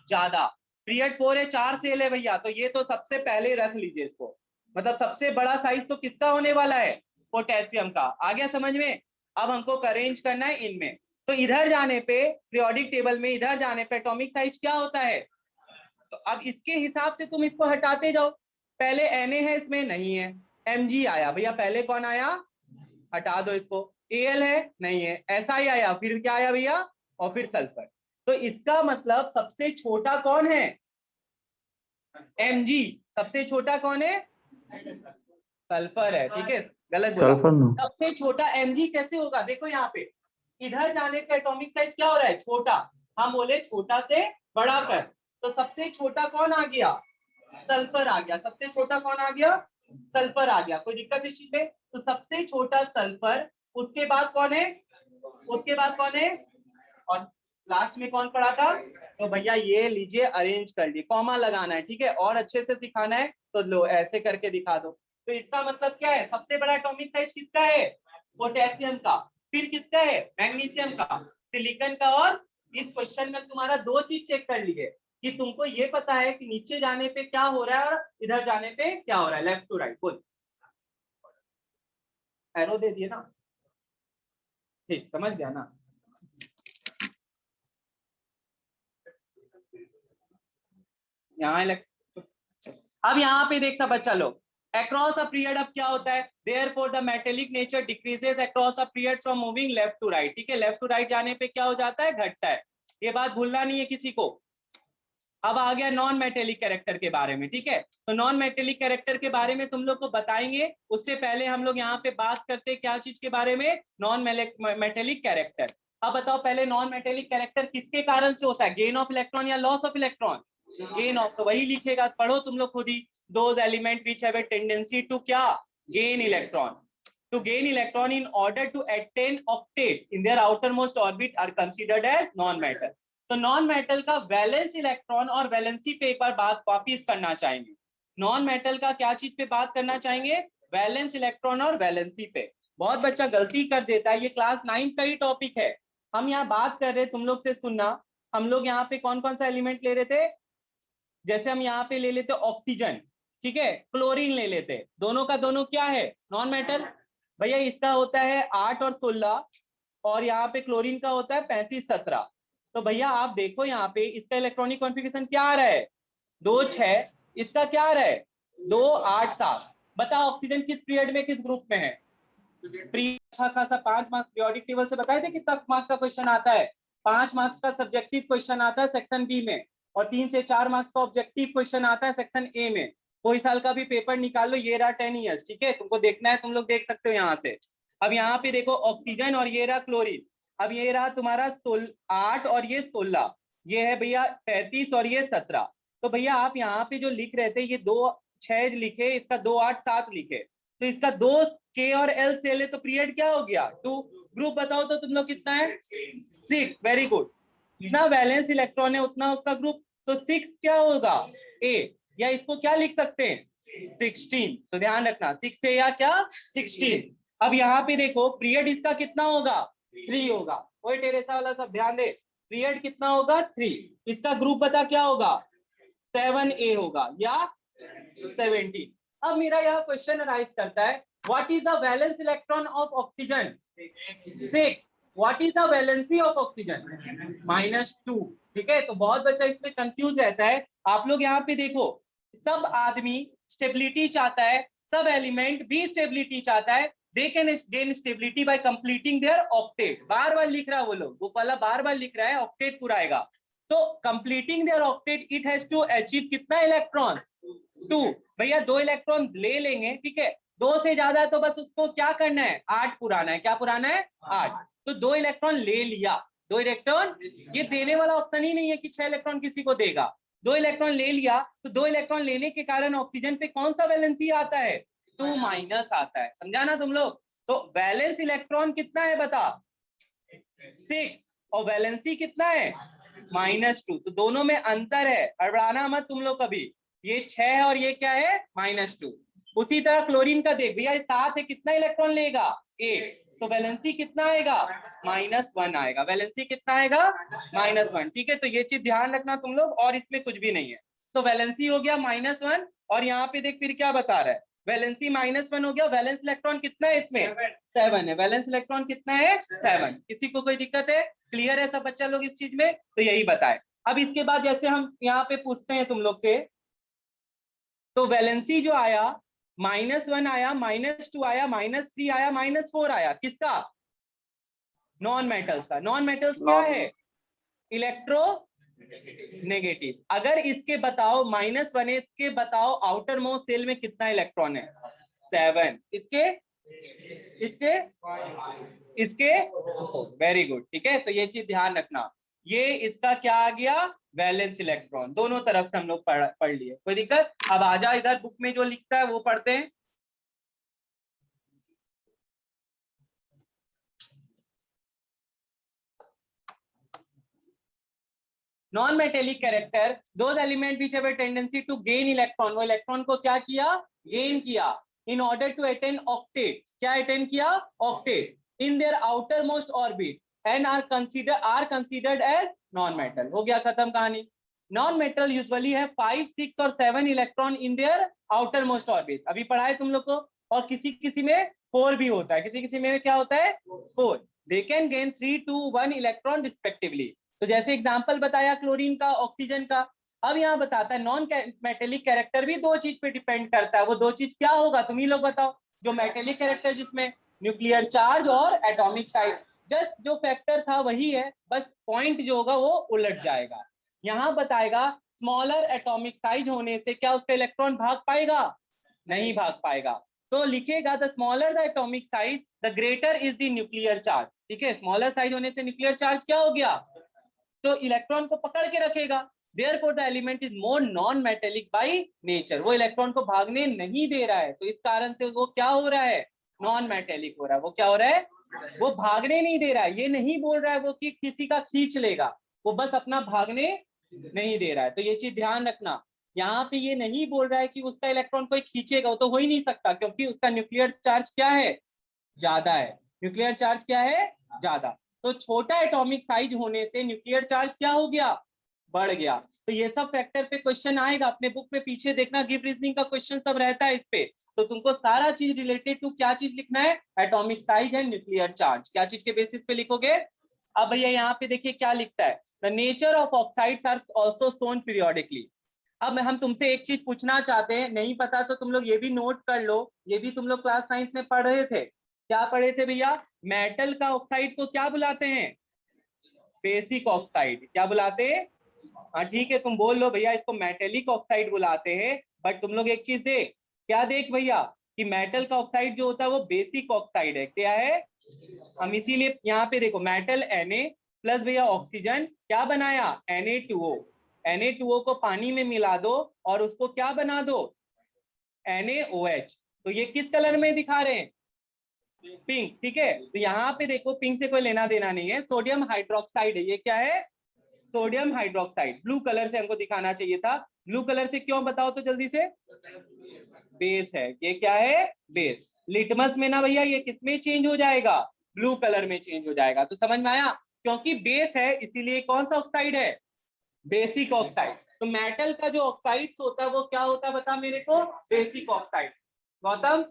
ज्यादा। पीरियड 4 है, 4 सेल है भैया, तो ये तो सबसे पहले रख लीजिए इसको, मतलब सबसे बड़ा साइज तो किसका होने वाला है, पोटेशियम का। आ गया समझ में। अब हमको अरेंज करना है इनमें, तो इधर जाने पे पीरियोडिक टेबल में इधर जाने पे एटॉमिक साइज क्या होता है, तो अब इसके हिसाब से तुम इसको हटाते जाओ। पहले Na है, इसमें नहीं है, Mg आया भैया, पहले कौन आया, हटा दो इसको। Al है, नहीं है, SI आया, फिर क्या आया भैया, और फिर सल्फर। तो इसका मतलब सबसे छोटा कौन है, Mg, सबसे छोटा कौन है, सल्फर है, ठीक है, गलत बोला। सबसे छोटा Mg कैसे होगा, देखो यहाँ पे इधर जाने का एटॉमिक साइज क्या हो रहा है, छोटा, हम बोले छोटा से बड़ा कर, तो सबसे छोटा कौन आ गया, सल्फर आ गया। सबसे छोटा कौन आ गया, सल्फर आ गया। कोई दिक्कत इस चीज में, तो सबसे छोटा सल्फर, उसके बाद कौन है, उसके बाद कौन है, और लास्ट में कौन पड़ा था, तो भैया ये लीजिए अरेंज कर लीजिए, कॉमा लगाना है, ठीक है, और अच्छे से दिखाना है तो लो ऐसे करके दिखा दो। तो इसका मतलब क्या है, सबसे बड़ा एटॉमिक साइज किसका है, पोटेशियम का, फिर किसका है, मैग्नीशियम का, सिलिकॉन का, और इस क्वेश्चन में तुम्हारा 2 चीज चेक कर लिए कि तुमको ये पता है कि नीचे जाने पे क्या हो रहा है और इधर जाने पे क्या हो रहा है, लेफ्ट टू राइट। बोल, एरो दे दिए ना, ठीक, समझ गया ना। यहाँ अब यहाँ पे देखता बच्चा लोग, अक्रॉस अ पीरियड अब क्या होता है, therefore the metallic nature decreases across a period from moving left to right, ठीक है, लेफ्ट टू राइट जाने पे क्या हो जाता है, घटता है, ये बात भूलना नहीं है किसी को। अब आ गया नॉन मेटेलिक कैरेक्टर के बारे में, ठीक है, तो नॉन मेटेलिक कैरेक्टर के बारे में तुम लोग को बताएंगे, उससे पहले हम लोग यहाँ पे बात करते क्या चीज के बारे में, नॉन मेटेलिक कैरेक्टर। अब बताओ पहले नॉन मेटेलिक कैरेक्टर किसके कारण से होता है, गेन ऑफ इलेक्ट्रॉन या loss of electron, gain of, तो वही लिखेगा, पढ़ो तुम लोग खुद ही, those element which have a tendency to क्या, gain electron, to gain electron in order to attain octet in their outermost orbit are considered as non-metal। तो नॉन मेटल का वैलेंस इलेक्ट्रॉन और वैलेंसी पे एक बार बात वापिस करना चाहेंगे। नॉन मेटल का क्या चीज पे बात करना चाहेंगे, वैलेंस इलेक्ट्रॉन और वैलेंसी पे। बहुत बच्चा गलती कर देता है, ये क्लास 9 का ही टॉपिक है, हम यहाँ बात कर रहे, तुम लोग से सुनना, हम लोग यहाँ पे कौन कौन सा एलिमेंट ले रहे थे, जैसे हम यहाँ पे ले लेते ऑक्सीजन, ठीक है, क्लोरीन ले लेते, दोनों का दोनों क्या है, नॉन मेटल। भैया इसका होता है 8 और 16, और यहाँ पे क्लोरीन का होता है 35 17। तो भैया आप देखो यहाँ पे इसका इलेक्ट्रॉनिक कॉन्फ़िगरेशन क्या आ रहा है, 2 6, इसका क्या आ रहा है, 2 8 7। बताओ ऑक्सीजन किस पीरियड में किस ग्रुप में है, अच्छा खासा 5 मार्क्स पीरियोडिक टेबल से बताए थे कितना मार्क्स का क्वेश्चन आता है, 5 मार्क्स का सब्जेक्टिव क्वेश्चन आता है सेक्शन बी में, और 3 से 4 मार्क्स का ऑब्जेक्टिव क्वेश्चन आता है सेक्शन ए में। कोई साल का भी पेपर निकाल लो, ये रहा 10 ईयर्स, ठीक है, तुमको देखना है तुम लोग देख सकते हो यहाँ से। अब यहाँ पे देखो ऑक्सीजन और ये रहा क्लोरीन, अब ये रहा तुम्हारा 8 और ये 16, ये है भैया 35 और ये 17। तो भैया आप यहाँ पे जो लिख रहे थे ये 2 6 लिखे, इसका 2 8 7 लिखे, तो इसका 2 के और एल सेल है, तो पीरियड क्या हो गया 2। ग्रुप बताओ तो तुम लोग कितना है, 6, वेरी गुड, जितना वैलेंस इलेक्ट्रॉन है उतना उसका ग्रुप, तो 6 क्या होगा ए, या इसको क्या लिख सकते हैं 16, तो ध्यान रखना 6 से या क्या 16। अब यहाँ पे देखो पीरियड इसका कितना होगा 3 होगा, वही टेरेसा वाला सब ध्यान दे, पीरियड कितना होगा 3, इसका ग्रुप बता क्या होगा 7A होगा या 17। अब मेरा यह क्वेश्चन अराइज करता है, what is the valence electron of oxygen 6, what is the valency of oxygen? -2। ठीक है, तो बहुत बच्चा इसमें कंफ्यूज रहता है। आप लोग यहाँ पे देखो, सब आदमी स्टेबिलिटी चाहता है, सब एलिमेंट भी स्टेबिलिटी चाहता है। They can gain stability by completing their octet. बार बार लिख रहा है वो लोग, वो वाला बार बार लिख रहा है, ऑक्टेट पूरा आएगा। तो completing their octet it has to achieve कितना इलेक्ट्रॉन? 2। भैया 2 इलेक्ट्रॉन ले लेंगे, ठीक है, 2 से ज्यादा तो बस उसको क्या करना है, 8 पुराना है। क्या पुराना है? 8। तो 2 इलेक्ट्रॉन ले लिया, 2 इलेक्ट्रॉन, ये देने वाला ऑप्शन ही नहीं है कि 6 इलेक्ट्रॉन किसी को देगा। 2 इलेक्ट्रॉन ले लिया, तो 2 इलेक्ट्रॉन लेने के कारण ऑक्सीजन पे कौन सा वैलेंसी आता है? 2- आता है। समझा ना तुम लोग? तो वैलेंस इलेक्ट्रॉन कितना है बता? 6। और वैलेंसी कितना है? -2। तो दोनों में अंतर है, हड़बड़ाना मत तुम लोग कभी। ये 6 है और ये क्या है? -2। उसी तरह क्लोरीन का देख भैया, 7 है, कितना इलेक्ट्रॉन लेगा? 1। तो वैलेंसी कितना आएगा? -1 आएगा। वैलेंसी कितना आएगा? -1। ठीक है, तो ये चीज ध्यान रखना तुम लोग, और इसमें कुछ भी नहीं है। तो वैलेंसी हो गया -1, और यहाँ पे देख फिर क्या बता रहा है, वैलेंसी -1 हो गया। वैलेंस इलेक्ट्रॉन कितना है इसमें? 7 है। वैलेंस इलेक्ट्रॉन कितना है? 7। किसी को कोई दिक्कत है? क्लियर है सब बच्चा लोग इस चीज में? तो यही बताए। अब इसके बाद जैसे हम यहाँ पे पूछते हैं तुम लोग से, तो वैलेंसी जो आया, -1 आया, -2 आया, -3 आया, -4 आया, किसका? नॉन मेटल्स का। नॉन मेटल्स क्या है? Electro negative. अगर इसके बताओ -1 है, इसके बताओ आउटर मोस्ट सेल में कितना इलेक्ट्रॉन है? 7। इसके इसके इसके वेरी गुड। ठीक है, तो ये चीज ध्यान रखना। ये इसका क्या आ गया? Valence electron. दोनों तरफ से हम लोग पढ़ लिए, कोई दिक्कत? अब आजा इधर, बुक में जो लिखता है वो पढ़ते हैं। Non metallic character, those element which have a tendency to gain electron, वो इलेक्ट्रॉन को क्या किया? गेन किया। In order to attain octet, क्या अटेन किया? Octet in their outermost orbit, and are considered as non metal. हो गया, खत्म कहानी। नॉन मेटल यूजुअली है 5, 6 और 7 electron in their outermost orbit. अभी पढ़ाए तुम लोग को। और किसी किसी में 4 भी होता है, किसी किसी में क्या होता है? 4। दे कैन गेन 3, 2, 1 इलेक्ट्रॉन रिस्पेक्टिवली। तो जैसे एग्जांपल बताया क्लोरीन का, ऑक्सीजन का। अब यहाँ बताता है नॉन मेटेलिक कैरेक्टर भी 2 चीज पे डिपेंड करता है। वो 2 चीज क्या होगा तुम ही लोग बताओ? जो मेटेलिक कैरेक्टर जिसमें न्यूक्लियर चार्ज और एटॉमिक साइज, जस्ट जो फैक्टर था वही है, बस पॉइंट जो होगा वो उलट जाएगा। यहाँ बताएगा स्मॉलर एटॉमिक साइज होने से क्या उसका इलेक्ट्रॉन भाग पाएगा? नहीं भाग पाएगा। तो लिखेगा the smaller the atomic size the greater is the nuclear charge. ठीक है, स्मॉलर साइज होने से न्यूक्लियर चार्ज क्या हो गया? तो इलेक्ट्रॉन को पकड़ के रखेगा। Therefore the element is more non-metallic by nature। वो इलेक्ट्रॉन को भागने नहीं दे रहा है, तो इस कारण से वो क्या हो रहा है? नॉन मेटेलिक हो रहा है। वो क्या हो रहा है? वो भागने नहीं दे रहा है। ये नहीं बोल रहा है वो कि किसी का खींच लेगा, वो बस अपना भागने नहीं दे रहा है। तो ये चीज ध्यान रखना। यहाँ पे ये नहीं बोल रहा है कि उसका इलेक्ट्रॉन कोई खींचेगा, वो तो हो ही नहीं सकता, क्योंकि उसका न्यूक्लियर चार्ज क्या है? ज्यादा है। न्यूक्लियर चार्ज क्या है? ज्यादा। तो छोटा एटॉमिक साइज होने से न्यूक्लियर चार्ज क्या हो गया? बढ़ गया। तो ये सब फैक्टर पे क्वेश्चन आएगा, अपने बुक में पीछे देखना, गिव रीजनिंग का क्वेश्चन सब रहता है इस पे। तो तुमको सारा चीज रिलेटेड टू क्या चीज लिखना है? Atomic size and nuclear charge. क्या चीज के बेसिस पे लिखोगे? अब भैया यहाँ पे देखिए क्या लिखता है, the nature of oxides are also shown periodically. अब हम तुमसे एक चीज पूछना चाहते हैं, नहीं पता तो तुम लोग ये भी नोट कर लो, ये भी तुम लोग क्लास 9 में पढ़ रहे थे। क्या पढ़े थे भैया? मेटल का ऑक्साइड को क्या बुलाते हैं? Basic oxide. क्या बुलाते हैं? हाँ ठीक है, तुम बोल लो भैया इसको मेटेलिक ऑक्साइड बुलाते हैं। बट तुम लोग एक चीज देख, क्या देख भैया, कि मेटल का ऑक्साइड जो होता है वो बेसिक ऑक्साइड है। क्या है? हम इसीलिए यहाँ पे देखो, मेटल Na प्लस भैया ऑक्सीजन क्या बनाया? Na2O। Na2O को पानी में मिला दो और उसको क्या बना दो? NaOH। तो ये किस कलर में दिखा रहे हैं? पिंक। ठीक है, तो यहाँ पे देखो पिंक से कोई लेना देना नहीं है, सोडियम हाइड्रोक्साइड है। ये क्या है? Sodium hydroxide. ब्लू कलर से हमको दिखाना चाहिए था। ब्लू कलर से क्यों बताओ तो जल्दी से? बेस है। ये क्या है? बेस। लिटमस में ना भैया ये किसमें चेंज हो जाएगा? ब्लू कलर में चेंज हो जाएगा। तो समझ में आया? क्योंकि बेस है इसीलिए कौन सा ऑक्साइड है? Basic oxide. तो मेटल का जो ऑक्साइड्स होता है वो क्या होता है बता मेरे को? Basic oxide. Gautam,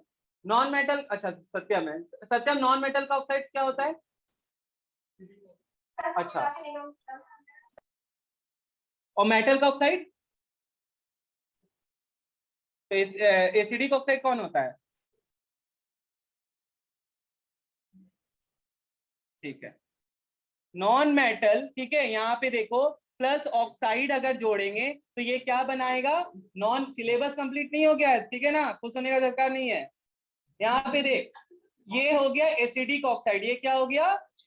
non metal, अच्छा सत्यम है, सत्यम नॉन मेटल का ऑक्साइड क्या होता है? अच्छा, और मेटल का ऑक्साइड, तो एसिडिक ऑक्साइड कौन होता है? ठीक है, नॉन मेटल, ठीक है, यहाँ पे देखो प्लस ऑक्साइड अगर जोड़ेंगे तो ये क्या बनाएगा? नॉन, सिलेबस कंप्लीट नहीं हो गया है, ठीक है ना, खुश होने का दरकार नहीं है। यहाँ पे देख, ये हो गया एसिडिक ऑक्साइड, ये क्या हो गया?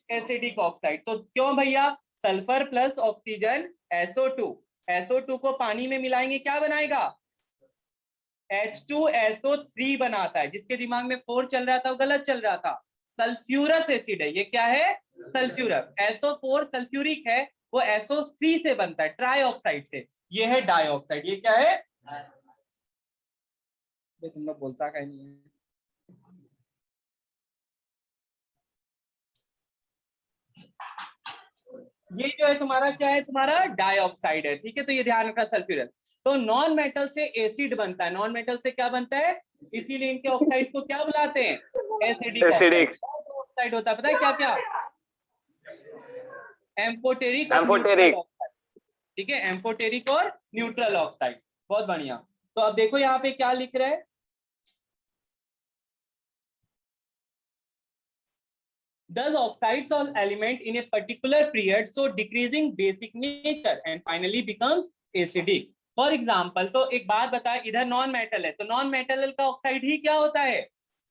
Acidic oxide. तो क्यों भैया? Sulphur plus oxygen SO2, SO2 को पानी में मिलाएंगे क्या बनाएगा? H2SO3 बनाता है। जिसके दिमाग में 4 चल रहा था वो गलत चल रहा था, सल्फ्यूरस एसिड है ये। क्या है? सल्फ्यूरस। SO4 सल्फ्यूरिक है, वो SO3 से बनता है, ट्राई ऑक्साइड से। ये है डाइऑक्साइड। ये क्या है? तुम लोग बोलता क्या नहीं है? ये जो है तुम्हारा क्या है? तुम्हारा डाइऑक्साइड है, ठीक है। तो ये ध्यान रखना, सल्फ्यूरस। तो नॉन मेटल से एसिड बनता है, नॉन मेटल से क्या बनता है? इसीलिए इनके ऑक्साइड को क्या बुलाते हैं? Acidic oxide. ऑक्साइड होता है पता है क्या क्या? एम्फोटेरिक और न्यूट्रल ऑक्साइड, ठीक है, एम्फोटेरिक और न्यूट्रल ऑक्साइड। बहुत बढ़िया। तो अब देखो यहाँ पे क्या लिख रहा है, does oxides of element in a particular period so decreasing basic nature and finally becomes acidic. For example, तो एक बात बता, इधर नॉन मेटल है तो नॉन मेटल का ऑक्साइड ही क्या होता है?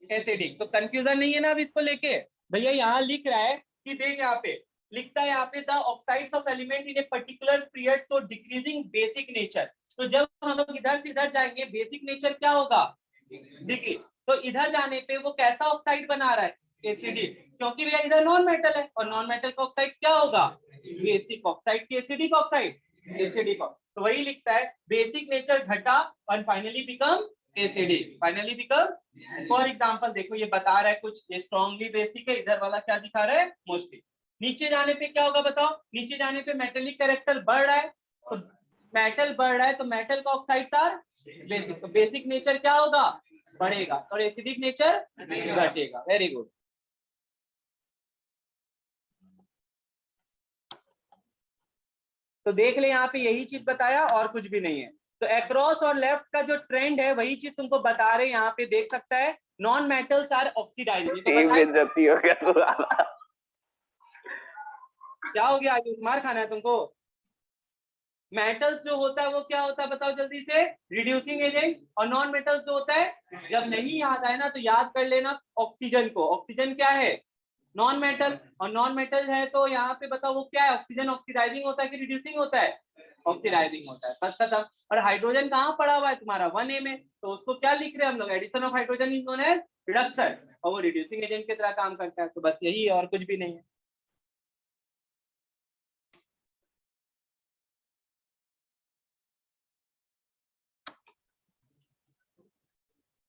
एसिडिक। तो कंफ्यूजन नहीं है ना अब इसको लेके? भैया यहाँ लिख रहा है कि देख, यहाँ पे लिखता है, यहाँ पे the oxides of element in a particular period so decreasing basic nature. तो जब हम लोग इधर से इधर जाएंगे बेसिक नेचर क्या होगा? डिक्रीज। तो इधर जाने पे वो कैसा ऑक्साइड बना रहा है? एसिडिक। क्योंकि भैया इधर नॉन मेटल है और नॉन मेटल का ऑक्साइड क्या होगा? बेसिक ऑक्साइड की एसिडिक ऑक्साइड, एसिडिक। तो वही लिखता है बेसिक नेचर घटा और finally become acidic, finally become. For example देखो ये बता रहा है कुछ, ये स्ट्रांगली बेसिक है, इधर वाला क्या दिखा रहा है? मोस्टली। नीचे जाने पे क्या होगा बताओ? नीचे जाने पे मेटेलिक कैरेक्टर बढ़ रहा है, तो मेटल बढ़ रहा है तो मेटल का ऑक्साइड आर बेसिक, तो बेसिक नेचर क्या होगा? बढ़ेगा और एसिडिक नेचर घटेगा। Very good. तो देख ले यहाँ पे यही चीज बताया और कुछ भी नहीं है। तो अक्रॉस और लेफ्ट का जो ट्रेंड है वही चीज तुमको बता रहे, यहाँ पे देख सकता है नॉन मेटल्स आर ऑक्सीडाइजिंग। तो क्या हो गया? मार खाना है तुमको? मेटल्स जो होता है वो क्या होता है बताओ जल्दी से? Reducing agent. और नॉन मेटल्स जो होता है, जब नहीं याद आए ना तो याद कर लेना ऑक्सीजन को। ऑक्सीजन क्या है? Non metal. और नॉन मेटल है तो यहाँ पे बताओ वो क्या है? ऑक्सीजन ऑक्सीडाइजिंग होता है कि रिड्यूसिंग होता है? ऑक्सीडाइजिंग होता है, बस खत्म। और हाइड्रोजन कहाँ पड़ा हुआ है तुम्हारा? 1A में, तो उसको क्या लिख रहे हैं हम लोग? Addition of hydrogen is known as reduction, और वो रिड्यूसिंग एजेंट की तरह काम करता है। तो बस यही है और कुछ भी नहीं है।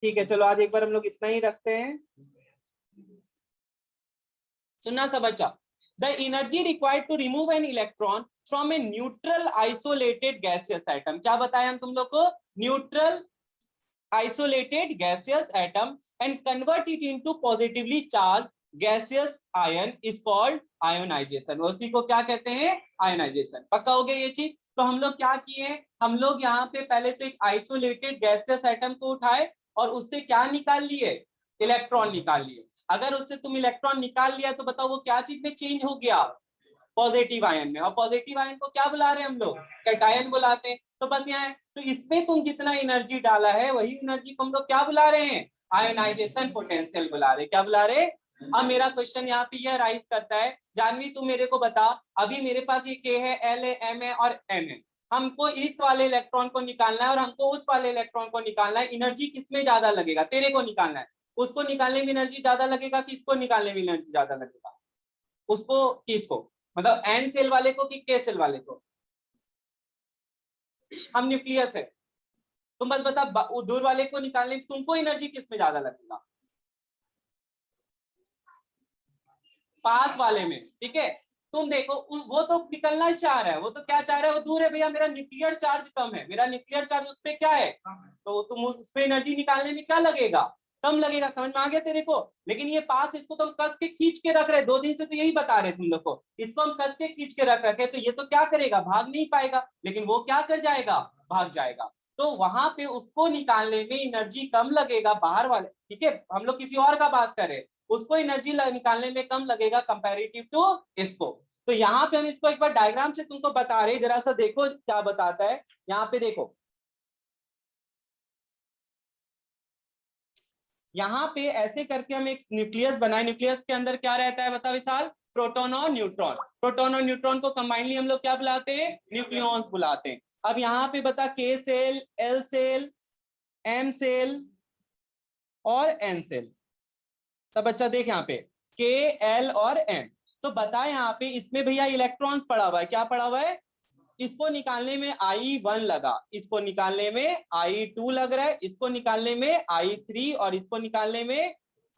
ठीक है, चलो आज एक बार हम लोग इतना ही रखते हैं। सुनना सब अच्छा। The energy required to remove an electron from a neutral isolated gaseous atom, क्या बताया हम तुम लोग को? Neutral isolated gaseous atom and convert it into positively charged gaseous ion is called ionization। उसी को क्या कहते हैं? आयोनाइजेशन। पक्का हो गया ये चीज? तो हम लोग क्या किए, हम लोग यहाँ पे पहले तो एक आइसोलेटेड गैसियस एटम को उठाए और उससे क्या निकाल लिए? इलेक्ट्रॉन निकाल लिए। अगर उससे तुम इलेक्ट्रॉन निकाल लिया तो बताओ वो क्या चीज में चेंज हो गया? पॉजिटिव आयन में। और पॉजिटिव आयन को क्या बुला रहे हैं हम लोग? कैटायन बुलाते हैं। तो बस यहाँ है, तो इसमें तुम जितना एनर्जी डाला है वही एनर्जी को हम लोग क्या बुला रहे हैं? आयोनाइजेशन पोटेंशियल बुला रहे हैं। क्या बुला रहे? अब मेरा क्वेश्चन यहाँ पे यह राइज करता है, जानवी तू मेरे को बता, अभी मेरे पास ये K है, L है, M है और N है। हमको इस वाले इलेक्ट्रॉन को निकालना है और हमको उस वाले इलेक्ट्रॉन को निकालना है। एनर्जी किसमें ज्यादा लगेगा? तेरे को निकालना है। उसको निकालने में एनर्जी ज्यादा लगेगा कि इसको निकालने में एनर्जी ज्यादा लगेगा? उसको, किसको? मतलब N सेल वाले को कि K सेल वाले को? हम न्यूक्लियस है। तुम बस बता दूर वाले को निकालने में तुमको एनर्जी किसमें ज्यादा लगेगा? पास वाले में, ठीक है। तुम देखो वो तो निकलना चाह रहा है, वो तो क्या चाह रहा है? वो दूर है भैया, मेरा न्यूक्लियर चार्ज कम है, मेरा न्यूक्लियर चार्ज उस पर क्या है, तो तुम उसमें एनर्जी निकालने में क्या लगेगा? कम लगेगा, समझ में आ गया तेरे को। लेकिन ये पास इसको तो हम कस के खींच के रख रहे, 2 दिन से तो यही बता रहे तुम लोग को, इसको हम कस के खींच के रख रखे, तो ये तो क्या करेगा, भाग नहीं पाएगा, लेकिन वो क्या कर जाएगा, भाग जाएगा। तो वहां पे उसको निकालने में एनर्जी कम लगेगा बाहर वाले, ठीक है, हम लोग किसी और का बात करें, उसको एनर्जी निकालने में कम लगेगा कंपैरेटिव टू इसको। तो यहाँ पे हम इसको एक बार डायग्राम से तुमको बता रहे, जरा सा देखो क्या बताता है। यहाँ पे देखो, यहाँ पे ऐसे करके हम एक न्यूक्लियस बनाए, न्यूक्लियस के अंदर क्या रहता है बता विशाल, प्रोटॉन और न्यूट्रॉन। प्रोटॉन और न्यूट्रॉन को कंबाइनली हम लोग क्या बुलाते हैं, न्यूक्लियॉन्स बुलाते हैं। अब यहाँ पे बता K shell, L shell, M shell और एन सेल। सब बच्चा देख यहाँ पे के, एल और एम। तो बता यहाँ पे इसमें भैया इलेक्ट्रॉन्स पड़ा हुआ है, क्या पड़ा हुआ है, इसको निकालने में I1 लगा, इसको निकालने में I2 लग रहा है, इसको निकालने में I3 और इसको निकालने में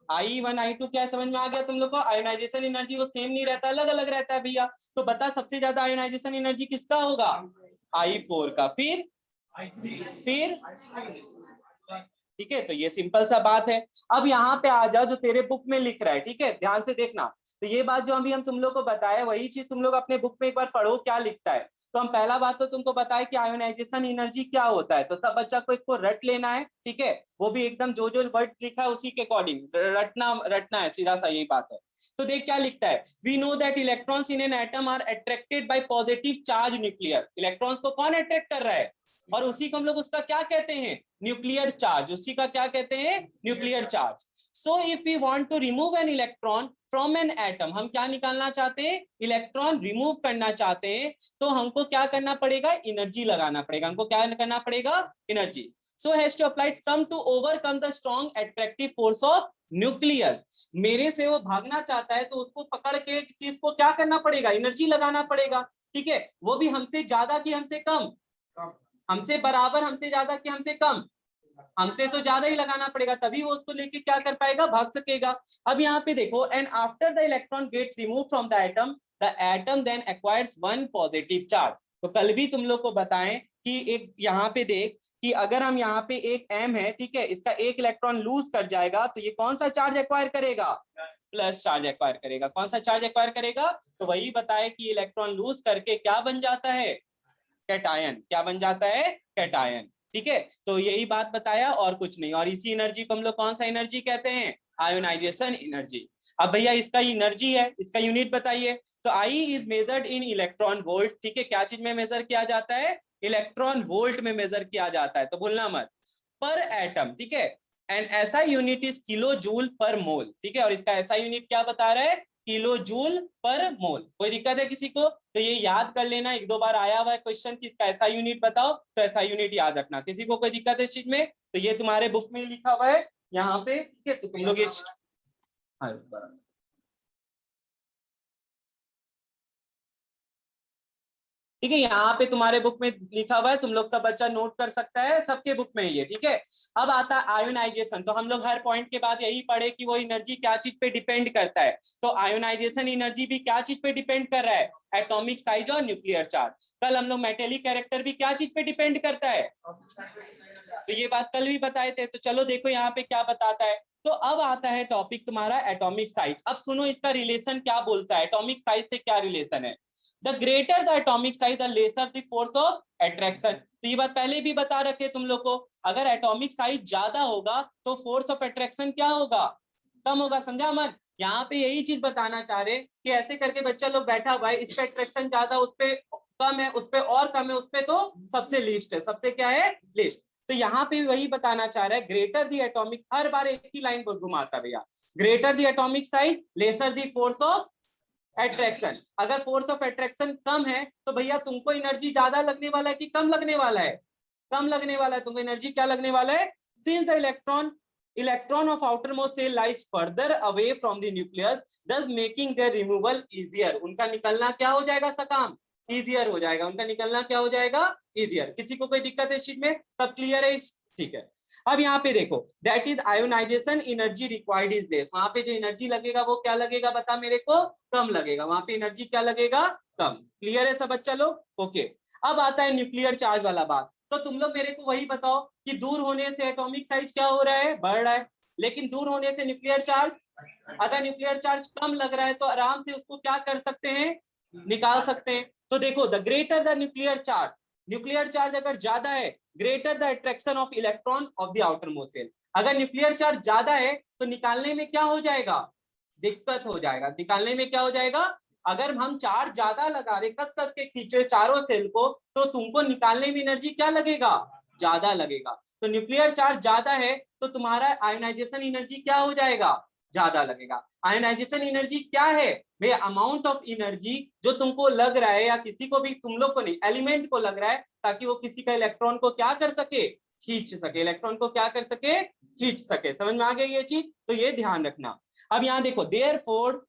I1 I2। क्या समझ में आ गया तुम लोग को, आयोनाइजेशन एनर्जी वो सेम नहीं रहता, अलग अलग रहता है भैया। तो बता सबसे ज्यादा आयोनाइजेशन एनर्जी किसका होगा, I4 का, फिर ठीक है। तो ये सिंपल सा बात है। अब यहाँ पे आ जाओ, जो तेरे बुक में लिख रहा है, ठीक है, ध्यान से देखना। तो ये बात जो अभी हम तुम लोग को बताया, वही चीज तुम लोग अपने बुक में एक बार पढ़ो क्या लिखता है। तो हम पहला बात तो तुमको बताए कि आयोनाइजेशन एनर्जी क्या होता है, तो सब बच्चा को इसको रट लेना है, ठीक है, वो भी एकदम जो जो वर्ड लिखा है उसी के अकॉर्डिंग रटना रटना है, सीधा सा यही बात है। तो देख क्या लिखता है, we know that electrons in an atom are attracted by positive charge nucleus. Electrons को कौन अट्रैक्ट कर रहा है, और उसी को हम लोग उसका क्या कहते हैं, न्यूक्लियर चार्ज, उसी का क्या कहते हैं, nuclear charge. So if we want to remove an electron from an atom, हम क्या निकालना चाहते हैं, इलेक्ट्रॉन रिमूव करना चाहते हैं, तो हमको क्या करना पड़ेगा, एनर्जी लगाना पड़ेगा, हमको क्या करना पड़ेगा, energy. So has to apply some to overcome the strong attractive force of nucleus. मेरे से वो भागना चाहता है, तो उसको पकड़ के चीज को क्या करना पड़ेगा, एनर्जी लगाना पड़ेगा, ठीक है, वो भी हमसे ज्यादा कि हमसे कम, हमसे बराबर, हमसे ज्यादा कि हमसे कम, हमसे तो ज्यादा ही लगाना पड़ेगा, तभी वो उसको लेके क्या कर पाएगा, भाग सकेगा। अब यहाँ पे देखो, and after the electron gets remove from the atom then acquires one positive charge. तो कल भी तुम लोग को बताएं कि एक यहाँ पे देख कि अगर हम यहाँ पे एक एम है, ठीक है, इसका एक इलेक्ट्रॉन लूज कर जाएगा, तो ये कौन सा चार्ज एक्वायर करेगा, प्लस चार्ज एक्वायर करेगा। कौन सा चार्ज एक्वायर करेगा, तो वही बताए कि इलेक्ट्रॉन लूज करके क्या बन जाता है, कैटायन। क्या बन जाता है, कैटायन, ठीक है। तो यही बात बताया और कुछ नहीं। और इसी एनर्जी को हम लोग कौन सा एनर्जी कहते हैं, आयोनाइजेशन एनर्जी। अब भैया इसका एनर्जी है, इसका यूनिट बताइए। तो I is measured in electron volt, ठीक है, क्या चीज में मेजर किया जाता है, इलेक्ट्रॉन वोल्ट में मेजर किया जाता है, तो भूलना मत, पर एटम, ठीक है। एंड ऐसा यूनिट इज किलो जूल पर मोल, ठीक है, और इसका ऐसा यूनिट क्या बता रहा है, किलो जूल पर मोल। कोई दिक्कत है किसी को, तो ये याद कर लेना, एक दो बार आया हुआ है क्वेश्चन कि इसका ऐसा यूनिट बताओ, तो ऐसा यूनिट याद रखना। किसी को कोई दिक्कत है इस चीज में, तो ये तुम्हारे बुक में लिखा हुआ है यहाँ पे, ठीक है, तो तुम लोग इस ठीक है, यहाँ पे तुम्हारे बुक में लिखा हुआ है, तुम लोग सब बच्चा नोट कर सकता है, सबके बुक में ही है, ठीक है। अब आता है आयोनाइजेशन। तो हम लोग हर पॉइंट के बाद यही पढ़े कि वो एनर्जी क्या चीज पे डिपेंड करता है। तो आयोनाइजेशन एनर्जी भी क्या चीज पे डिपेंड कर रहा है, एटॉमिक साइज और न्यूक्लियर चार्ज। कल हम लोग मेटेलिक कैरेक्टर भी क्या चीज पे डिपेंड करता है, तो ये बात कल भी बताए थे। तो चलो देखो यहाँ पे क्या बताता है। तो अब आता है टॉपिक तुम्हारा एटॉमिक साइज। अब सुनो इसका रिलेशन क्या बोलता है, एटॉमिक साइज से क्या रिलेशन है। The greater the atomic size the lesser the force of attraction. तो ये बात पहले भी बता रखे तुम लोग को, अगर एटॉमिक साइज ज्यादा होगा तो फोर्स ऑफ अट्रैक्शन क्या होगा, कम होगा, समझा मन। यहाँ पे यही चीज बताना चाह रहे कि ऐसे करके बच्चा लोग बैठा हुआ है, इस पे अट्रैक्शन ज्यादा, उस पे कम है, उस पे और कम है, उस पे तो सबसे लीस्ट है, सबसे क्या है, लीस्ट। तो यहाँ पे वही बताना चाह रहा है, ग्रेटर दी एटॉमिक, हर बार एक ही लाइन पर घुमाता भैया, greater the atomic size lesser the force of attraction. अगर फोर्स ऑफ अट्रैक्शन कम है तो भैया तुमको एनर्जी ज्यादा लगने वाला है कि कम लगने वाला है, कम लगने वाला है, तुमको एनर्जी क्या लगने वाला है। Since the electron of outermost shell lies farther away from the nucleus thus making their removal easier. उनका निकलना क्या हो जाएगा, सकाम, इजियर हो जाएगा, उनका निकलना क्या हो जाएगा, इजियर। किसी को कोई दिक्कत है इस चीज में, सब क्लियर है, ठीक है। अब यहाँ पे देखो, that is ionisation energy required is less. वहां पे जो एनर्जी लगेगा वो क्या लगेगा, बता मेरे को, कम लगेगा, वहां पे एनर्जी क्या लगेगा, कम। क्लियर है सब बच्चा लोग, ओके। अब आता है न्यूक्लियर चार्ज वाला बात। तो तुम लोग मेरे को वही बताओ कि दूर होने से एटॉमिक साइज क्या हो रहा है, बढ़ रहा है, लेकिन दूर होने से न्यूक्लियर चार्ज, अगर न्यूक्लियर चार्ज कम लग रहा है तो आराम से उसको क्या कर सकते हैं, निकाल सकते हैं। तो देखो, the greater the nuclear charge अगर ज्यादा है, greater the attraction of electron of the outermost shell. अगर न्यूक्लियर चार्ज ज्यादा है तो निकालने में क्या हो जाएगा, दिक्कत हो जाएगा। निकालने में क्या हो जाएगा, अगर हम चार्ज ज्यादा लगा रहे, कस कस के खींचे चारों सेल को, तो तुमको निकालने में एनर्जी क्या लगेगा, ज्यादा लगेगा। तो न्यूक्लियर चार्ज ज्यादा है तो तुम्हारा आयोनाइजेशन एनर्जी क्या हो जाएगा, ज्यादा लगेगा। आयोनाइजेशन एनर्जी क्या है भाई, अमाउंट ऑफ एनर्जी जो तुमको लग रहा है, या किसी को भी, तुम लोग को नहीं, एलिमेंट को लग रहा है, ताकि वो किसी का इलेक्ट्रॉन को क्या कर सके, खींच सके, इलेक्ट्रॉन को क्या कर सके, खींच सके। समझ में आ गई ये चीज, तो ये ध्यान रखना। अब यहां देखो, therefore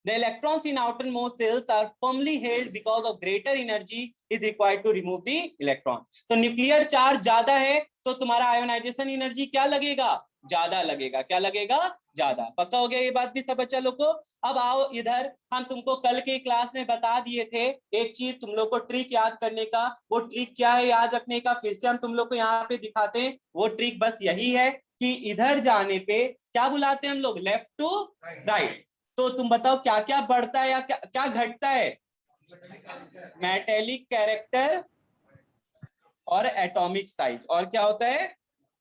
the electrons in outermost cells are firmly held because of greater energy is required to remove the electron। तो न्यूक्लियर चार्ज ज्यादा है तो तुम्हारा आयोनाइजेशन एनर्जी क्या लगेगा, ज्यादा लगेगा। क्या लगेगा, ज्यादा। पक्का हो गया ये बात भी सब बच्चा लोग को। अब आओ इधर, हम तुमको कल के क्लास में बता दिए थे एक चीज, तुम लोग को ट्रिक याद करने का। वो ट्रिक क्या है याद रखने का, फिर से हम तुम लोग को यहाँ पे दिखाते हैं। वो ट्रिक बस यही है कि इधर जाने पे क्या बुलाते हैं हम लोग, लेफ्ट टू राइट। तो तुम बताओ क्या क्या बढ़ता है या क्या क्या घटता है, मेटेलिक कैरेक्टर और एटॉमिक साइज। और क्या होता है,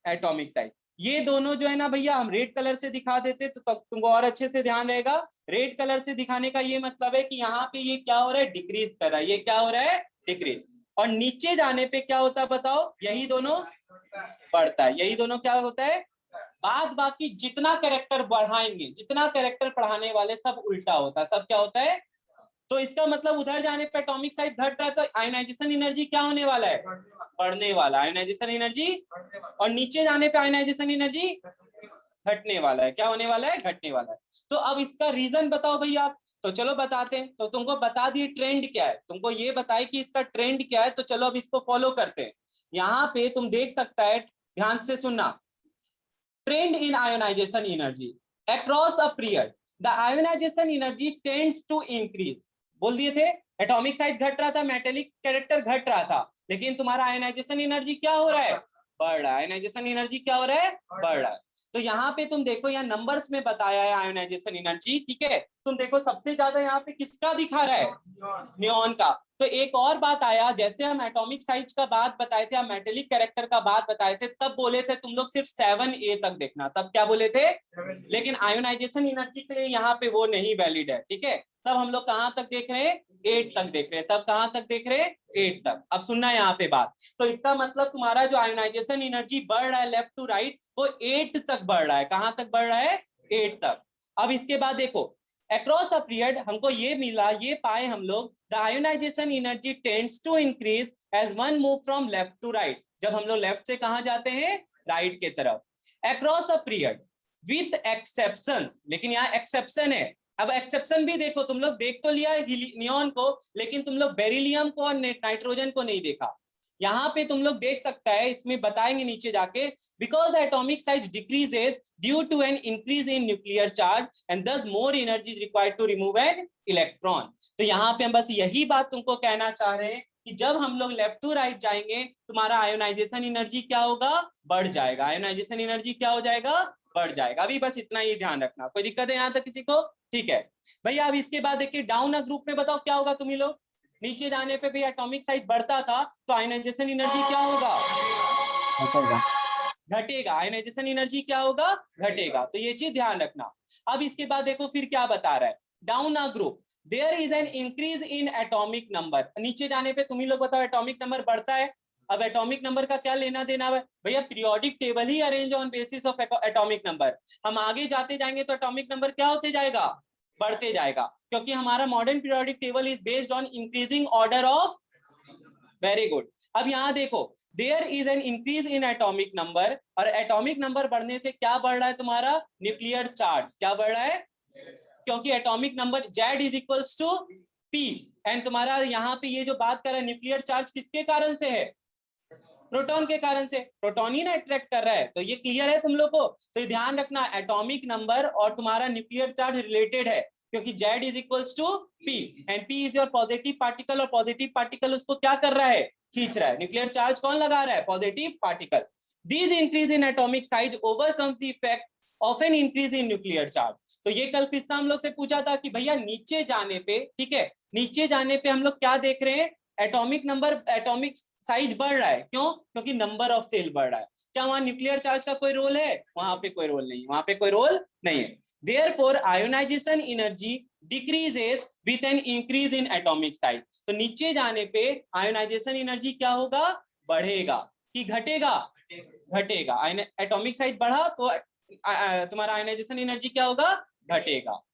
एटॉमिक साइज। ये दोनों जो है ना भैया, हम रेड कलर से दिखा देते तो तब तुमको और अच्छे से ध्यान रहेगा। रेड कलर से दिखाने का ये मतलब है कि यहाँ पे ये क्या हो रहा है, डिक्रीज कर रहा है। ये क्या हो रहा है, डिक्रीज। और नीचे जाने पे क्या होता है बताओ, यही दोनों बढ़ता है। यही दोनों क्या होता है, बाद बाकी जितना कैरेक्टर बढ़ाएंगे, जितना कैरेक्टर पढ़ाने वाले, सब उल्टा होता है। सब क्या होता है, तो इसका मतलब उधर जाने पे एटॉमिक साइज घट रहा है तो आयनाइजेशन एनर्जी क्या होने वाला है, बढ़ने वाला। आयनाइजेशन एनर्जी, और नीचे जाने पे आयनाइजेशन एनर्जी घटने वाला है। क्या होने वाला है, घटने वाला है। तो अब इसका रीजन बताओ भैया आप। तो चलो बताते हैं। तो तुमको बता दिए ट्रेंड क्या है, तुमको ये बताए कि इसका ट्रेंड क्या है। तो चलो अब इसको फॉलो करते हैं। यहाँ पे तुम देख सकता है, ध्यान से सुनना, trend in ionization energy across a period, the ionization energy tends to increase। बोल दिए थे, एटॉमिक साइज घट रहा था, मेटेलिक कैरेक्टर घट रहा था, लेकिन तुम्हारा आयनाइजेशन एनर्जी क्या हो रहा है, बढ़ रहा है। आयनाइजेशन एनर्जी क्या हो रहा है, बढ़ रहा है। तो यहाँ पे तुम देखो, यहाँ नंबर्स में बताया है आयोनाइजेशन एनर्जी, ठीक है। तुम देखो सबसे ज्यादा यहाँ पे किसका दिखा रहा है, नियॉन का। तो एक और बात आया, जैसे हम एटॉमिक साइज का बात बताए थे, हम मेटेलिक कैरेक्टर का बात बताए थे, तब बोले थे तुम लोग सिर्फ 7A तक देखना। तब क्या बोले थे, लेकिन आयोनाइजेशन एनर्जी के लिए यहाँ पे वो नहीं वैलिड है, ठीक है। तब हम लोग कहाँ तक देख रहे हैं, 8 तक देख रहे हैं। तब कहाँ तक देख रहे हैं, 8 तक। अब सुनना यहाँ पे बात। तो इसका मतलब तुम्हारा जो आयोनाइजेशन एनर्जी बढ़ रहा है लेफ्ट टू राइट, वो 8 तक बढ़ रहा है। कहाँ तक बढ़ रहा है, 8 तक। अब इसके बाद देखो, अक्रॉस अ पीरियड हमको ये मिला, ये पाए हम लोग, the ionisation energy tends to increase as one move from left to right. जब हम लोग लेफ्ट से कहां जाते हैं, राइट के तरफ। Across a period with exceptions, लेकिन यहाँ एक्सेप्शन है। अब एक्सेप्शन भी देखो, तुम लोग देख तो लिया नियॉन को, लेकिन तुम लोग बेरिलियम को और नाइट्रोजन को नहीं देखा। यहाँ पे तुम लोग देख सकता है, इसमें बताएंगे नीचे जाके, because the atomic size decreases due to an increase in nuclear charge and thus more energy is required to remove an electron. तो यहाँ पे हम बस यही बात तुमको कहना चाह रहे हैं कि जब हम लोग लेफ्ट टू राइट जाएंगे, तुम्हारा आयोनाइजेशन एनर्जी क्या होगा, बढ़ जाएगा। आयोनाइजेशन एनर्जी क्या हो जाएगा, बढ़ जाएगा। अभी बस इतना ही ध्यान रखना। कोई दिक्कत है यहाँ तक किसी को, ठीक है भैया। अब इसके बाद देखिए, डाउन अ ग्रुप में बताओ क्या होगा, तुम ही लोग। नीचे जाने पे भी एटॉमिक साइज बढ़ता था तो आयनाइजेशन एनर्जी क्या होगा, घटेगा। आयनाइजेशन एनर्जी क्या होगा, घटेगा। तो ये चीज ध्यान रखना। अब इसके बाद देखो फिर क्या बता रहा है, down a group there is an increase in atomic number. नीचे जाने पे तुम ही लोग बताओ, एटॉमिक नंबर बढ़ता है। अब एटॉमिक नंबर का क्या लेना देना है भैया, periodic table he arrange on basis of atomic number. हम आगे जाते जाएंगे तो एटॉमिक नंबर क्या होते जाएगा, बढ़ते जाएगा, क्योंकि हमारा modern periodic table is based on increasing order of. Very good. अब यहाँ देखो, there is an increase in atomic number, और एटॉमिक नंबर बढ़ने से क्या बढ़ रहा है, तुम्हारा न्यूक्लियर चार्ज क्या बढ़ रहा है, क्योंकि atomic number Z is equals to P। And तुम्हारा यहाँ पे ये जो बात कर रहा है, न्यूक्लियर चार्ज किसके कारण से है, प्रोटॉन के कारण से। प्रोटॉन ही ना अट्रैक्ट कर रहा है। तो ये क्लियर है तुम लोग को। तो ध्यान रखना, एटॉमिक नंबर और तुम्हारा न्यूक्लियर चार्ज रिलेटेड है, क्योंकि Z is equals to P and P is your positive particle, और पॉजिटिव पार्टिकल उसको क्या कर रहा है, खींच रहा है, न्यूक्लियर चार्ज कौन लगा रहा है, positive particle. This increase in atomic size overcomes the effect of an increase in nuclear charge. तो ये कल किसने हम लोग से पूछा था कि भैया नीचे जाने पे, ठीक है, नीचे जाने पे हम लोग क्या देख रहे हैं, एटॉमिक नंबर, एटॉमिक साइज बढ़ रहा है, क्यों, क्योंकि नंबर ऑफ सेल बढ़ रहा है। क्या वहां न्यूक्लियर चार्ज का कोई रोल है, वहां पे कोई रोल नहीं है, वहां पे कोई रोल नहीं है। Therefore ionisation energy decreases with an increase in atomic size. तो नीचे जाने पे आयोनाइजेशन एनर्जी क्या होगा, बढ़ेगा कि घटेगा, घटेगा। एटॉमिक साइज बढ़ा तो तुम्हारा आयोनाइजेशन एनर्जी क्या होगा, घटेगा।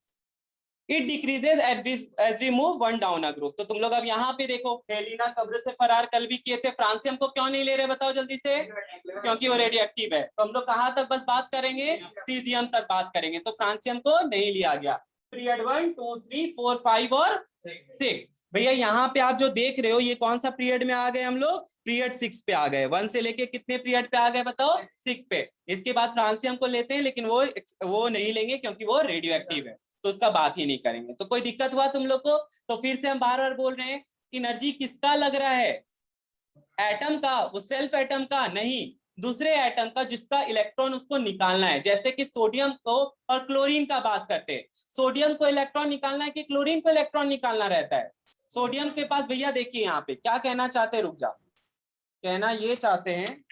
It decreases as we move one down a group. तो तुम लोग अब यहाँ पे देखो, हेलिना कब्र से फरार कल भी किए थे, फ्रांसियम को क्यों नहीं ले रहे बताओ जल्दी से, क्योंकि वो रेडियो एक्टिव है। तो हम लोग कहाँ तक बस बात करेंगे, सीजियम तक बात करेंगे, तो फ्रांसियम को नहीं लिया गया। पीरियड 1 2 3 4 5 और 6। भैया यहाँ पे आप जो देख रहे हो ये कौन सा पीरियड में आ गए हम लोग, पीरियड 6 पे आ गए। 1 से लेके कितने पीरियड पे आ गए बताओ, 6 पे। इसके बाद फ्रांसियम को लेते हैं, लेकिन वो नहीं लेंगे क्योंकि वो रेडियो एक्टिव है, तो उसका बात ही नहीं करेंगे। तो कोई दिक्कत हुआ तुम लोग को, तो फिर से हम बार बार बोल रहे हैं, एनर्जी किसका लग रहा है, एटम का, वो सेल्फ एटम का नहीं, दूसरे एटम का जिसका इलेक्ट्रॉन उसको निकालना है। जैसे कि सोडियम को और क्लोरीन का बात करते हैं, सोडियम को इलेक्ट्रॉन निकालना है कि क्लोरीन को इलेक्ट्रॉन निकालना रहता है। सोडियम के पास भैया देखिए यहाँ पे क्या कहना चाहते हैं, रुक जा, कहना ये चाहते हैं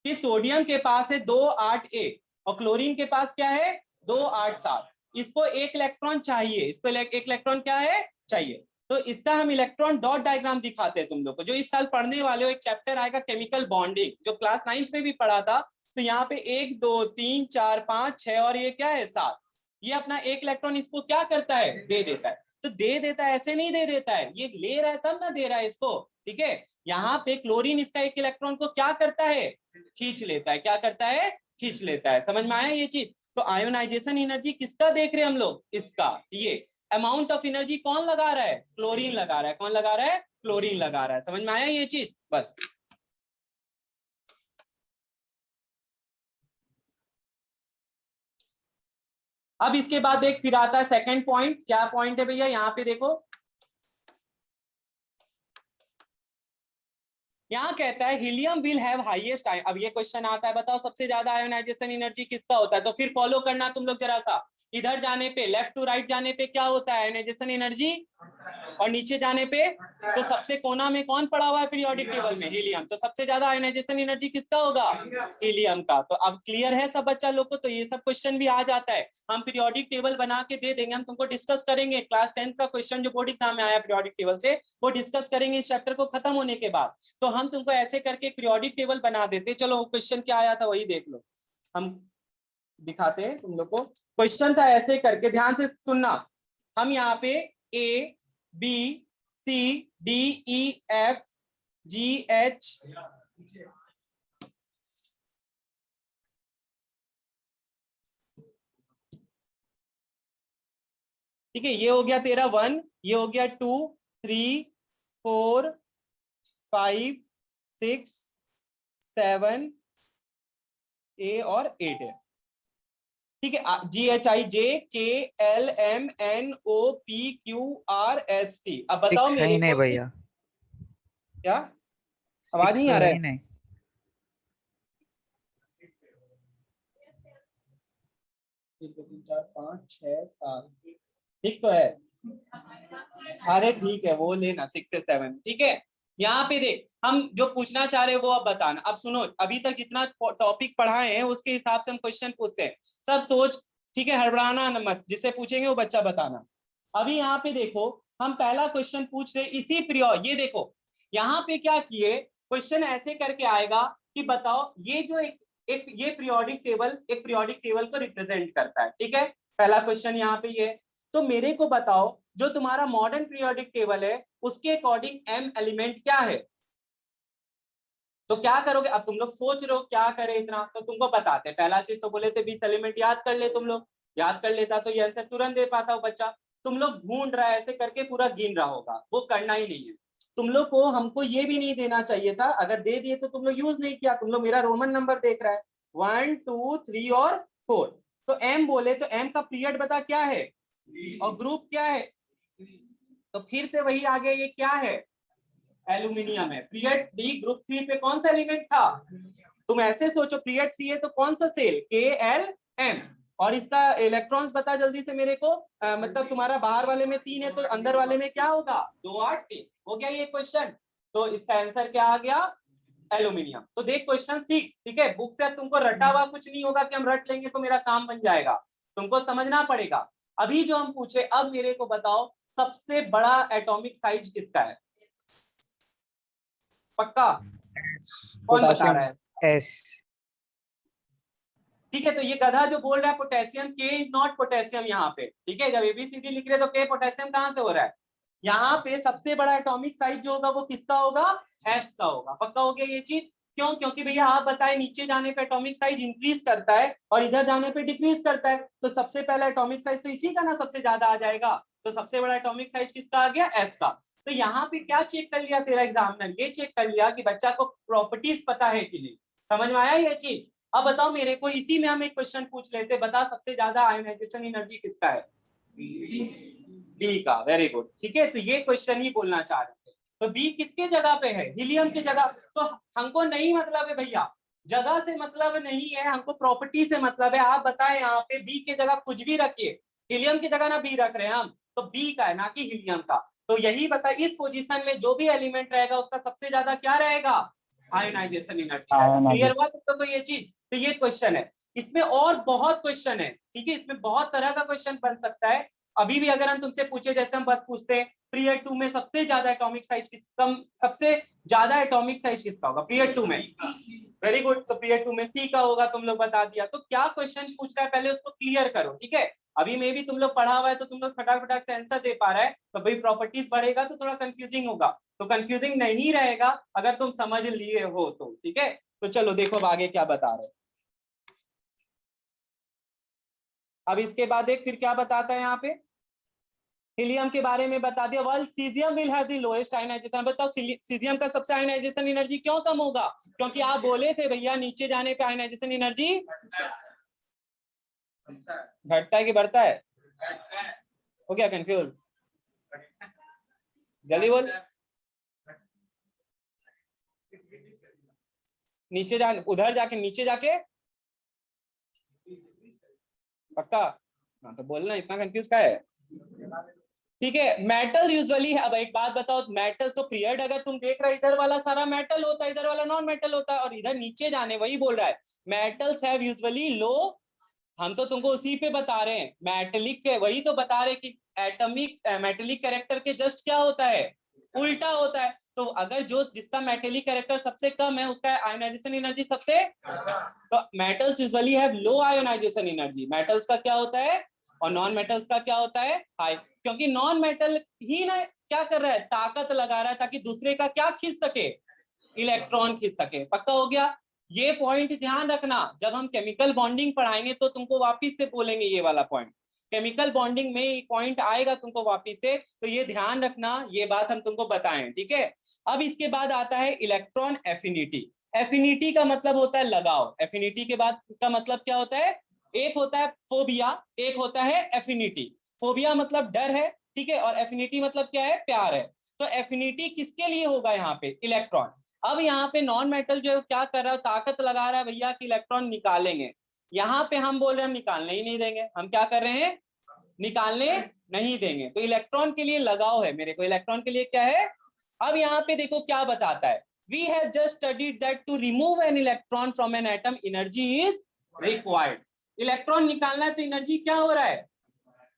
कि सोडियम के पास है 2 8 A और क्लोरीन के पास क्या है 2 8 7। इसको एक इलेक्ट्रॉन चाहिए, इसको एक इलेक्ट्रॉन क्या है चाहिए। तो इसका हम इलेक्ट्रॉन डॉट डायग्राम दिखाते हैं तुम लोग को, जो इस साल पढ़ने वाले हो। एक चैप्टर आएगा केमिकल बॉन्डिंग, जो क्लास 9 में भी पढ़ा था। तो यहाँ पे 1 2 3 4 5 6 और ये क्या है 7। ये अपना एक इलेक्ट्रॉन इसको क्या करता है, दे देता है। तो दे देता है, ऐसे नहीं दे देता है, ये ले रहा है तब ना दे रहा है इसको, ठीक है। यहाँ पे क्लोरीन इसका एक इलेक्ट्रॉन को क्या करता है, खींच लेता है। क्या करता है, खींच लेता है। समझ में आया ये चीज। तो आयोनाइजेशन एनर्जी किसका देख रहे हैं हम लोग, इसका। ये अमाउंट ऑफ एनर्जी कौन लगा रहा है, क्लोरीन लगा रहा है। कौन लगा रहा है, क्लोरीन लगा रहा है। समझ में आया ये चीज, बस। अब इसके बाद एक फिर आता है सेकंड पॉइंट। क्या पॉइंट है भैया, यहाँ पे देखो, यहाँ कहता है हीलियम विल हैव हाईएस्ट। अब ये क्वेश्चन आता है, बताओ सबसे ज्यादा आयोनाइजेशन एनर्जी किसका होता है। तो फिर फॉलो करना तुम लोग जरा सा, इधर जाने पे, लेफ्ट टू राइट जाने पे क्या होता है, आयोनाइजेशन एनर्जी, और नीचे जाने पे तो सबसे कोना में कौन पड़ा हुआ है पीरियोडिक टेबल में, हीलियम। तो सबसे ज्यादा आयोनाइजेशन एनर्जी किसका होगा, हीलियम का। तो अब क्लियर है सब बच्चा लोग को। तो ये सब क्वेश्चन भी आ जाता है, हम पीरियोडिक टेबल बना के दे देंगे, हम तुमको डिस्कस करेंगे। क्लास 10 का क्वेश्चन जो बोर्ड एग्जाम में आया पीरियोडिक टेबल से, वो डिस्कस करेंगे इस चैप्टर को खत्म होने के बाद। तो हम तुमको ऐसे करके पीरियोडिक टेबल बना देते। चलो क्वेश्चन क्या आया था वही देख लो, हम दिखाते हैं तुम लोग को। क्वेश्चन था ऐसे करके, ध्यान से सुनना। हम यहाँ पे A B C D E F G H ठीक है, ये हो गया तेरा 1, ये हो गया 2 3 4 5 6 7 A और 8 है, ठीक है। GHIJKLMNOPQRST। अब बताओ
6 है
मेरे
ही नहीं
को,
भैया,
क्या आवाज
6
नहीं
तो
आ
है
रहा
ही
है,
नहीं।
1 2 3 4 5 6 7 ठीक तो है। अरे ठीक है, वो लेना 6 से 7, ठीक है। यहाँ पे देख, हम जो पूछना चाह रहे हैं वो अब बताना। अब सुनो, अभी तक जितना टॉपिक पढ़ाए हैं उसके हिसाब से हम क्वेश्चन पूछते हैं, सब सोच, ठीक है, हड़बड़ाना मत, जिससे पूछेंगे वो बच्चा बताना। अभी यहाँ पे देखो, हम पहला क्वेश्चन पूछ रहे इसी पीरियड, ये देखो यहाँ पे क्या किए, क्वेश्चन ऐसे करके आएगा कि बताओ ये जो एक ये पीरियोडिक टेबल, एक पीरियोडिक टेबल को रिप्रेजेंट करता है, ठीक है। पहला क्वेश्चन यहाँ पे ये। तो मेरे को बताओ जो तुम्हारा मॉडर्न पीरियोडिक टेबल है उसके अकॉर्डिंग एम एलिमेंट क्या है। तो क्या करोगे, अब तुम लोग सोच रहे हो क्या करे इतना, तो तुमको बताते हैं। पहला चीज तो बोले थे 20 एलिमेंट याद कर ले, तुम लोग याद कर लेता तो ये आंसर तुरंत दे पाता हो बच्चा। तुम लोग ढूंढ रहा है ऐसे करके पूरा गिन रहा होगा, वो करना ही नहीं है तुम लोग को। हमको ये भी नहीं देना चाहिए था, अगर दे दिए तो तुम लोग यूज नहीं किया। तुम लोग मेरा रोमन नंबर देख रहा है 1 2 3 और 4। तो एम बोले तो एम का पीरियड बता क्या है, और ग्रुप क्या है, तो फिर से वही आ गया, ये क्या है, एल्यूमिनियम है। पीरियड 3 ग्रुप 3 पे कौन सा एलिमेंट था, तुम ऐसे सोचो पीरियड 3 है तो कौन सा सेल, KLM, और इसका इलेक्ट्रॉन्स बता जल्दी से मेरे को, मतलब तुम्हारा बाहर वाले में 3 है तो अंदर वाले में क्या होगा, 2 8 3, हो गया ये क्वेश्चन। तो इसका आंसर क्या आ गया, एल्यूमिनियम। तो देख क्वेश्चन सीख, ठीक है, बुक से अब तुमको रटा हुआ कुछ नहीं होगा कि हम रट लेंगे तो मेरा काम बन जाएगा, तुमको समझना पड़ेगा। अभी जो हम पूछे, अब मेरे को बताओ सबसे बड़ा एटॉमिक साइज किसका है, पक्का कौन बता रहा है,
एस।
ठीक है। तो ये गधा जो बोल रहा है पोटेशियम, के इज नॉट पोटेशियम यहाँ पे, ठीक है, जब एबीसीडी लिख रहे तो के पोटेशियम कहां से हो रहा है, यहाँ पे सबसे बड़ा एटॉमिक साइज जो होगा वो किसका होगा, एस का होगा। पक्का हो गया ये चीज, क्यों, क्योंकि भैया आप बताए नीचे जाने पे एटॉमिक साइज इंक्रीज करता है और इधर जाने पे डिक्रीज करता है, तो सबसे पहला एटॉमिक साइज तो इसी का ना सबसे ज्यादा आ जाएगा, तो सबसे बड़ा एटॉमिक साइज किसका आ गया, एस का। तो यहाँ पे क्या चेक कर लिया तेरा एग्जामिनर, ये चेक कर लिया कि बच्चा को प्रॉपर्टीज पता है कि नहीं, समझ में आया ये चीज। अब बताओ मेरे को, इसी में हम एक क्वेश्चन पूछ लेते, बता सबसे ज्यादा आयोनाइजेशन एनर्जी किसका है, बी का, वेरी गुड, ठीक है। तो ये क्वेश्चन ही बोलना चाह रहे थे, तो बी किसके जगह पे है, हीलियम की जगह। तो हमको नहीं मतलब है भैया, जगह से मतलब नहीं है, हमको प्रॉपर्टी से मतलब है। आप बताएं यहाँ पे बी की जगह कुछ भी रखिए, हीलियम की जगह ना बी रख रहे हैं हम, तो बी का है ना कि हीलियम का। तो यही बता, इस पोजीशन में जो भी एलिमेंट रहेगा उसका सबसे ज्यादा क्या रहेगा, आयोनाइजेशन एनर्जी। क्लियर हुआ तो ये चीज, तो ये क्वेश्चन है। इसमें और बहुत क्वेश्चन है, ठीक है, इसमें बहुत तरह का क्वेश्चन बन सकता है। अभी भी अगर हम तुमसे पूछे, जैसे हम बात पूछते हैं पीरियड 2 में सबसे ज्यादा एटॉमिक साइज किस, कम सबसे ज्यादा एटॉमिक साइज किसका होगा पीरियड 2 में, वेरी गुड, तो पीरियड 2 में सी का होगा, तुम लोग बता दिया। तो क्या क्वेश्चन पूछ रहा है पहले उसको क्लियर करो, ठीक है। अभी में भी तुम लोग पढ़ा हुआ है तो तुम लोग फटाक फटाक से आंसर दे पा रहा है, तो भाई प्रॉपर्टीज बढ़ेगा तो थोड़ा कंफ्यूजिंग होगा, तो कंफ्यूजिंग नहीं रहेगा अगर तुम समझ लिए हो तो, ठीक है। तो चलो देखो आगे क्या बता रहे। अब इसके बाद एक फिर क्या बताता है यहाँ पे, हीलियम के बारे में बता दिया, while caesium will have the lowest ionisation. बताओ सीजियम का सबसे आयनाइजेशन एनर्जी क्यों कम होगा, क्योंकि आप बोले थे भैया नीचे जाने पे आयनाइजेशन एनर्जी घटता है कि बढ़ता है, हो गया कंफ्यूज, जल्दी बोल, नीचे जा, उधर जाके नीचे जाके, पक्का, हाँ तो बोलना, इतना कंफ्यूज का है, ठीक है। मेटल यूजुअली, अब एक बात बताओ, मेटल तो पीरियड अगर तुम देख रहे हो इधर वाला सारा मेटल होता है, इधर वाला नॉन मेटल होता है, और इधर नीचे जाने वही बोल रहा है मेटल्स हैव यूजुअली लो, हम तो तुमको उसी पे बता रहे हैं, मेटेलिक वही तो बता रहे कि एटॉमिक मेटेलिक कैरेक्टर के जस्ट क्या होता है, उल्टा होता है। तो अगर जो जिसका मेटेलिक कैरेक्टर सबसे कम है उसका आयोनाइजेशन एनर्जी सबसे, तो metals usually have low ionisation energy, metals का क्या होता है, और नॉन मेटल्स का क्या होता है, हाई, क्योंकि नॉन मेटल ही ना क्या कर रहा है, ताकत लगा रहा है ताकि दूसरे का क्या खींच सके, इलेक्ट्रॉन खींच सके। पक्का हो गया, ये पॉइंट ध्यान रखना, जब हम केमिकल बॉन्डिंग पढ़ाएंगे तो तुमको वापिस से बोलेंगे ये वाला पॉइंट, केमिकल बॉन्डिंग में पॉइंट आएगा तुमको वापिस से, तो ये ध्यान रखना, ये बात हम तुमको बताएं, ठीक है। अब इसके बाद आता है इलेक्ट्रॉन एफिनिटी। एफिनिटी का मतलब होता है लगाव, एफिनिटी के बाद का मतलब क्या होता है, एक होता है फोबिया, एक होता है एफिनिटी। फोबिया मतलब डर है, ठीक है, और एफिनिटी मतलब क्या है, प्यार है। तो एफिनिटी किसके लिए होगा यहाँ पे, इलेक्ट्रॉन। अब यहाँ पे नॉन मेटल जो है क्या कर रहा है, ताकत लगा रहा है भैया कि इलेक्ट्रॉन निकालेंगे, यहाँ पे हम बोल रहे हैं हम निकालने ही नहीं देंगे, हम क्या कर रहे हैं, निकालने नहीं देंगे। तो इलेक्ट्रॉन के लिए लगाव है मेरे को, इलेक्ट्रॉन के लिए क्या है। अब यहाँ पे देखो क्या बताता है, we have just studied that to remove an electron from an atom energy is required. Electron निकालना है तो एनर्जी क्या हो रहा है,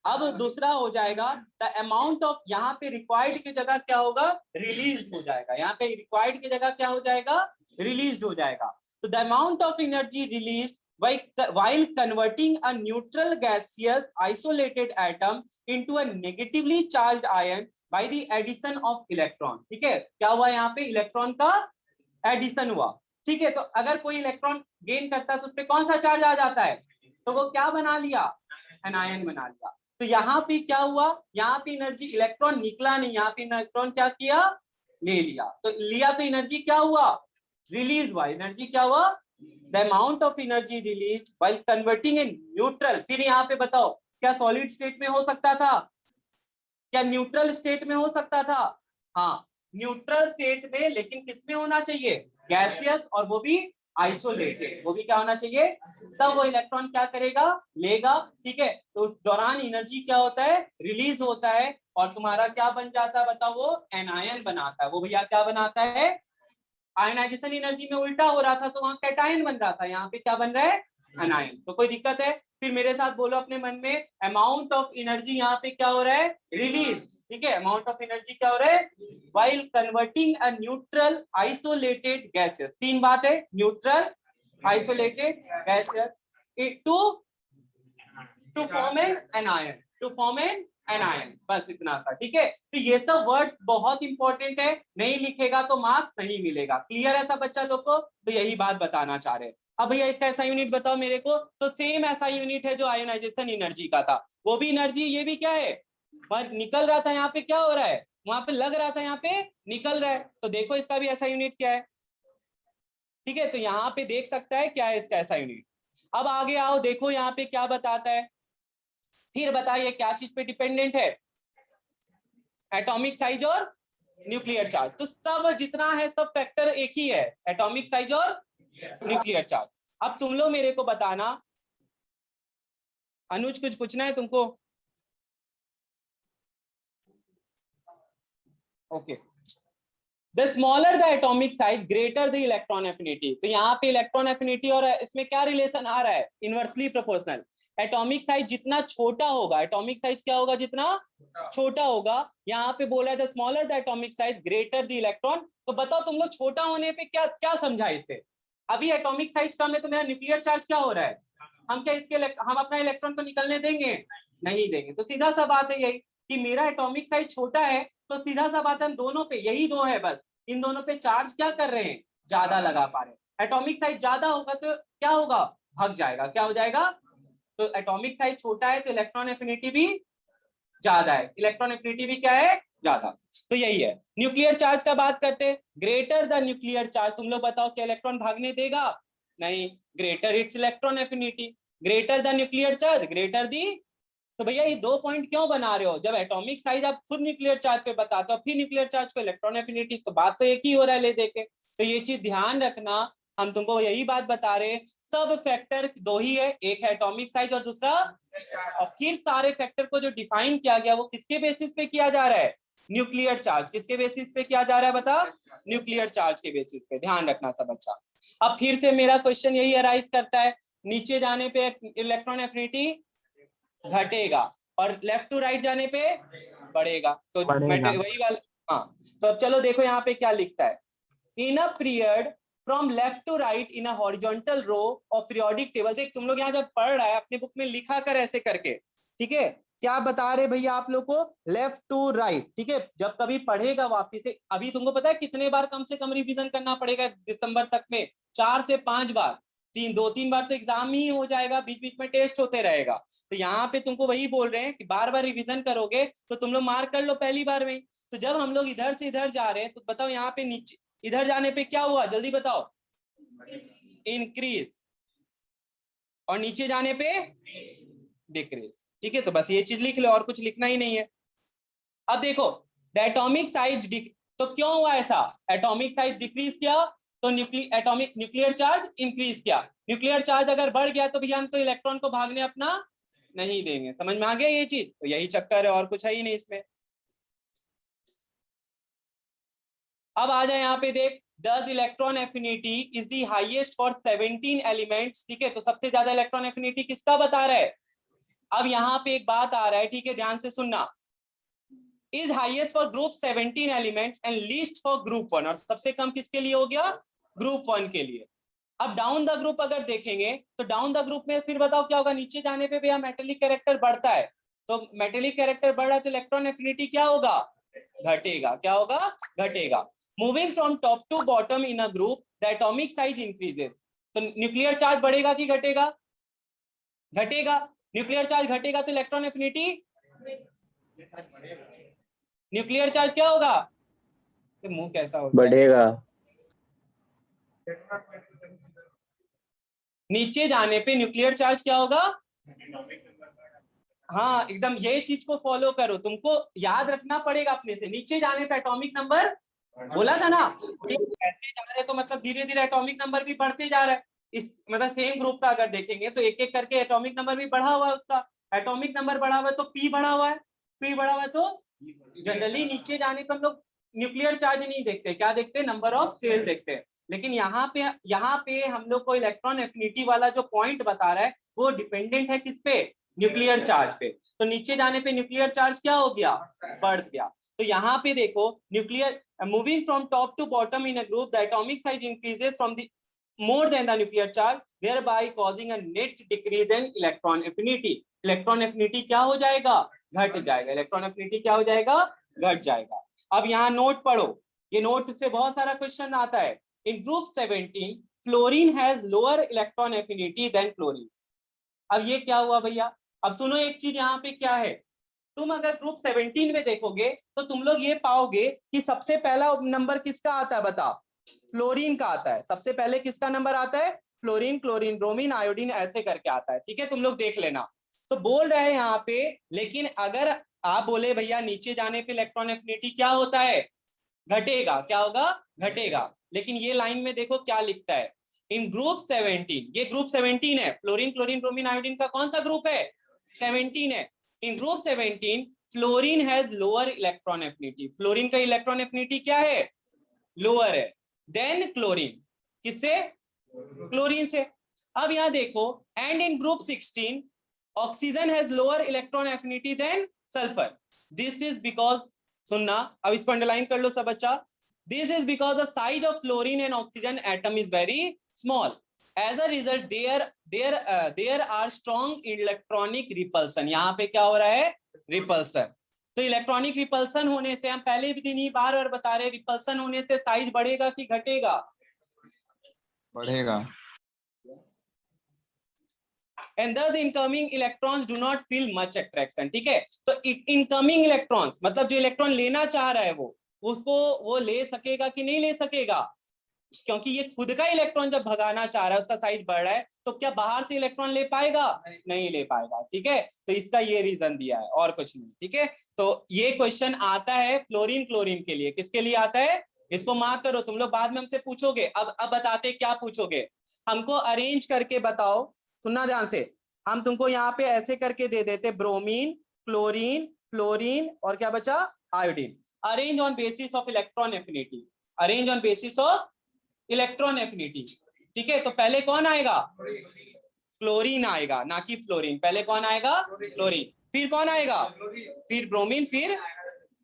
अब दूसरा हो जाएगा द अमाउंट ऑफ, यहाँ पे रिक्वायर्ड की जगह क्या होगा, रिलीज हो जाएगा, यहाँ पे रिक्वायर्ड की जगह क्या हो जाएगा, रिलीज हो जाएगा। तो the amount of energy release while converting a neutral gaseous isolated atom into a negatively charged ion by the addition of electron। ठीक है, क्या हुआ यहाँ पे, इलेक्ट्रॉन का एडिशन हुआ, ठीक है। तो अगर कोई इलेक्ट्रॉन गेन करता है तो उस पर कौन सा चार्ज आ जाता है, तो वो क्या बना लिया, एनायन बना लिया। तो यहाँ पे क्या हुआ, यहाँ पे एनर्जी, इलेक्ट्रॉन निकला नहीं, यहाँ पे इलेक्ट्रॉन क्या किया, ले लिया, तो लिया तो एनर्जी क्या हुआ, रिलीज हुआ, एनर्जी क्या हुआ, the amount of energy release while converting in neutral. फिर यहाँ पे बताओ क्या सॉलिड स्टेट में हो सकता था, क्या न्यूट्रल स्टेट में हो सकता था? हाँ, न्यूट्रल स्टेट में, लेकिन किसमें होना चाहिए? गैसियस, और वो भी आइसोलेटेड। वो भी क्या होना चाहिए? तब वो इलेक्ट्रॉन क्या करेगा? लेगा। ठीक है, तो उस दौरान एनर्जी क्या होता है? रिलीज होता है, और तुम्हारा क्या बन जाता है बताओ? वो एनायन बनाता है। वो भैया क्या बनाता है? आयनाइजेशन एनर्जी में उल्टा हो रहा था, तो वहां कैटायन बन रहा था, यहाँ पे क्या बन रहा है? एनायन। तो कोई दिक्कत है? फिर मेरे साथ बोलो अपने मन में, अमाउंट ऑफ एनर्जी यहाँ पे क्या हो रहा है? रिलीज। ठीक है, अमाउंट ऑफ एनर्जी क्या हो रहा है? While converting a neutral isolated gases. तीन बात है, neutral isolated gases to form an anion, to form an anion. बस इतना सा। ठीक है, तो ये सब वर्ड्स बहुत इंपॉर्टेंट है, नहीं लिखेगा तो मार्क्स नहीं मिलेगा। क्लियर है सब बच्चा लोग को? तो यही बात बताना चाह रहे हैं। अब भैया इसका ऐसा यूनिट बताओ मेरे को। तो सेम ऐसा यूनिट है जो आयोनाइजेशन एनर्जी का था, वो भी एनर्जी, ये भी क्या है? निकल रहा था, यहाँ पे क्या हो रहा है? वहां पे लग रहा था, यहाँ पे निकल रहा है। तो देखो इसका भी ऐसा यूनिट क्या है। ठीक है, तो यहाँ पे देख सकता है क्या है इसका ऐसा यूनिट। अब आगे आओ, देखो यहाँ पे क्या बताता है। फिर बताइए क्या चीज पे डिपेंडेंट है? एटॉमिक साइज और न्यूक्लियर चार्ज। तो सब जितना है सब फैक्टर एक ही है, एटॉमिक साइज और न्यूक्लियर चार्ज। अब तुम लोग मेरे को बताना, अनुज कुछ पूछना है तुमको? Okay. The smaller the atomic size greater the electron affinity. तो यहाँ पे इलेक्ट्रॉन एफिनिटी और इसमें क्या रिलेशन आ रहा है? Inversely proportional. एटॉमिक साइज जितना छोटा होगा, एटॉमिक साइज क्या होगा? जितना छोटा होगा। यहाँ पे बोला है the smaller the atomic size greater the electron. तो बताओ तुम लोग छोटा होने पे क्या क्या समझा इससे? अभी एटॉमिक साइज कम है तो मेरा न्यूक्लियर चार्ज क्या हो रहा है? हम क्या इसके हम अपना इलेक्ट्रॉन को निकलने देंगे? नहीं देंगे। तो सीधा सा बात है यही कि मेरा एटॉमिक साइज छोटा है, तो सीधा सा बात है दोनों पे, यही दो है बस, इन दोनों पे चार्ज क्या कर रहे हैं? ज्यादा लगा पा रहे हैं। एटॉमिक साइज ज्यादा होगा तो क्या होगा? भाग जाएगा। क्या हो जाएगा? तो एटॉमिक साइज छोटा है तो इलेक्ट्रॉन एफिनिटी भी ज्यादा है। इलेक्ट्रॉन एफिनिटी भी क्या है? ज्यादा। तो यही है। न्यूक्लियर चार्ज का बात करते हैं। ग्रेटर द न्यूक्लियर चार्ज, तुम लोग बताओ क्या इलेक्ट्रॉन भागने देगा? नहीं। Greater its electron affinity. Greater the nuclear charge greater the. तो भैया ये दो पॉइंट क्यों बना रहे हो? जब एटॉमिक साइज आप खुद न्यूक्लियर चार्ज पे बताते हो, फिर न्यूक्लियर चार्ज को इलेक्ट्रॉन एफिनिटी, तो बात तो एक ही हो रहा है ले देके। तो ये चीज ध्यान रखना, हम तुमको यही बात बता रहे हैं। सब फैक्टर दो ही है, एक है एटॉमिक साइज और दूसरा, और फिर सारे फैक्टर को जो डिफाइन किया गया वो किसके बेसिस पे किया जा रहा है? Nuclear charge. किसके बेसिस पे किया जा रहा है बता? न्यूक्लियर चार्ज के बेसिस पे। ध्यान रखना सब अच्छा। अब फिर से मेरा क्वेश्चन यही अराइज करता है, नीचे जाने पे इलेक्ट्रॉन एफिनिटी घटेगा और लेफ्ट टू राइट जाने पे बढ़ेगा। तो वही वाला। हाँ, तो अब चलो देखो यहाँ पे क्या लिखता है। In a period from left to right in a horizontal row of periodic table. देख तुम लोग यहाँ जब पढ़ रहा है अपने बुक में लिखा कर ऐसे करके। ठीक है, क्या बता रहे भैया आप लोग को? Left to right. ठीक है, जब कभी पढ़ेगा वापिस से, अभी तुमको पता है कितने बार कम से कम रिवीजन करना पड़ेगा दिसंबर तक में? 4 से 5 बार। 2-3 बार तो एग्जाम ही हो जाएगा, बीच बीच में टेस्ट होते रहेगा। तो यहाँ पे तुमको वही बोल रहे हैं कि बार बार रिवीजन करोगे तो तुम लोग मार्क कर लो पहली बार में। तो जब हम लोग इधर से इधर जा रहे हैं तो बताओ यहाँ पे नीचे इधर जाने पे क्या हुआ? जल्दी बताओ। इंक्रीज। और नीचे जाने पे डिक्रीज। ठीक है, तो बस ये चीज लिख लो, और कुछ लिखना ही नहीं है। अब देखो, द एटॉमिक साइज तो क्यों हुआ ऐसा? एटॉमिक साइज डिक्रीज किया तो एटॉमिक न्यूक्लियर चार्ज इंक्रीज किया। न्यूक्लियर चार्ज अगर बढ़ गया तो भैया हम तो इलेक्ट्रॉन को भागने अपना नहीं देंगे। समझ में आ गया ये चीज? तो यही चक्कर है, और कुछ है ही नहीं इसमें। अब आ जाए यहाँ पे देख, दस electron affinity is the highest for 17 elements. ठीक है, तो सबसे ज्यादा इलेक्ट्रॉन एफिनिटी किसका बता रहा है? अब यहाँ पे एक बात आ रहा है, ठीक है, ध्यान से सुनना। Is highest for group 17 elements and least for group 1। और सबसे कम किसके लिए हो गया? ग्रुप 1 के लिए। अब डाउन द ग्रुप अगर देखेंगे तो डाउन द ग्रुप में फिर बताओ क्या होगा? नीचे जाने पे भैया मेटेलिक कैरेक्टर बढ़ता है, तो मेटेलिक कैरेक्टर बढ़ रहा है तो इलेक्ट्रॉन एफिनिटी क्या होगा? घटेगा। क्या होगा? घटेगा। Moving from top to bottom in a group the atomic size increases. तो न्यूक्लियर चार्ज बढ़ेगा कि घटेगा? घटेगा। न्यूक्लियर चार्ज घटेगा तो इलेक्ट्रॉन एफिनिटी, न्यूक्लियर चार्ज क्या होगा? तो मुंह कैसा होता है?
बढ़ेगा।
नीचे जाने पे न्यूक्लियर चार्ज क्या होगा? हाँ एकदम ये चीज को फॉलो करो, तुमको याद रखना पड़ेगा अपने से। नीचे जाने पे एटॉमिक नंबर बोला था ना, ऐसे जा रहे तो मतलब धीरे धीरे एटॉमिक नंबर भी बढ़ते जा रहा है। इस मतलब सेम ग्रुप का अगर देखेंगे तो एक एक करके एटॉमिक नंबर भी बढ़ा हुआ है उसका। एटॉमिक नंबर बढ़ा हुआ है तो पी बढ़ा हुआ है, पी बढ़ा हुआ है तो जनरली नीचे जाने पर हम लोग न्यूक्लियर चार्ज नहीं देखते, क्या देखते, नंबर ऑफ शेल देखते हैं। लेकिन यहाँ पे हम लोग को इलेक्ट्रॉन एफिनिटी वाला जो पॉइंट बता रहा है वो डिपेंडेंट है किस पे, न्यूक्लियर चार्ज पे। तो नीचे जाने पे न्यूक्लियर चार्ज क्या हो गया, बढ़ गया। तो यहाँ पे देखो nuclear moving from top to bottom in a group the atomic size increases from the more than the nuclear charge thereby causing a net decrease in electron affinity। Electron affinity क्या हो जाएगा, घट जाएगा। इलेक्ट्रॉन एफिनिटी क्या हो जाएगा, घट जाएगा। अब यहाँ नोट पढ़ो, ये नोट से बहुत सारा क्वेश्चन आता है। In group 17 fluorine has lower electron affinity than chlorine. अब ये क्या हुआ भैया, अब सुनो एक चीज यहाँ पे क्या है, तुम अगर ग्रुप 17 में देखोगे तो तुम लोग ये पाओगे कि सबसे पहला नंबर किसका आता है, बता, फ्लोरीन का आता है। सबसे पहले किसका नंबर आता है, फ्लोरीन, क्लोरीन, ब्रोमीन, आयोडीन, ऐसे करके आता है। ठीक है, तुम लोग देख लेना। तो बोल रहे हैं यहाँ पे, लेकिन अगर आप बोले भैया नीचे जाने पे इलेक्ट्रॉन एफिनिटी क्या होता है, घटेगा, क्या होगा, घटेगा। लेकिन ये लाइन में देखो क्या लिखता है, इन ग्रुप 17, ये ग्रुप 17 है, फ्लोरीन, क्लोरीन, ब्रोमीन, आयोडीन का कौन सा ग्रुप है, 17 है। In group 17 fluorine has lower electron affinity, fluorine का इलेक्ट्रॉन एफिनिटी क्या है, लोअर है, देन क्लोरीन, किससे, क्लोरीन से। अब यहां देखो, and in group 16 oxygen has lower electron affinity than sulphur. This is because, सुनना, अब इसको अंडरलाइन कर लो सब बच्चा, this is because the size of fluorine and oxygen atom is very small, as a result there are strong electronic repulsion. यहाँ पे क्या हो रहा है, रिपल्सन। तो इलेक्ट्रॉनिक रिपल्सन होने से, हम पहले भी दिन ही बार बार बता रहे, रिपल्सन होने से साइज बढ़ेगा कि घटेगा,
बढ़ेगा।
and thus incoming electrons do not feel much attraction। ठीक है, तो इनकमिंग इलेक्ट्रॉन्स मतलब जो इलेक्ट्रॉन लेना चाह रहा है वो उसको वो ले सकेगा कि नहीं ले सकेगा, क्योंकि ये खुद का इलेक्ट्रॉन जब भगाना चाह रहा है, उसका साइज बढ़ रहा है, तो क्या बाहर से इलेक्ट्रॉन ले पाएगा, नहीं ले पाएगा। ठीक है, तो इसका ये रीजन दिया है और कुछ नहीं। ठीक है, तो ये क्वेश्चन आता है फ्लोरीन क्लोरीन के लिए, किसके लिए आता है, इसको मार्क करो, तुम लोग बाद में हमसे पूछोगे। अब बताते क्या पूछोगे, हमको अरेंज करके बताओ, सुनना ध्यान से, हम तुमको यहाँ पे ऐसे करके दे देते, ब्रोमीन, क्लोरीन, फ्लोरीन और क्या बचा, iodine. Arrange on basis of electron affinity, arrange on basis of electron affinity. ठीक है, तो पहले कौन आएगा, क्लोरीन आएगा, ना कि फ्लोरीन। पहले कौन आएगा, क्लोरीन, फिर कौन आएगा, फिर ब्रोमीन, फिर,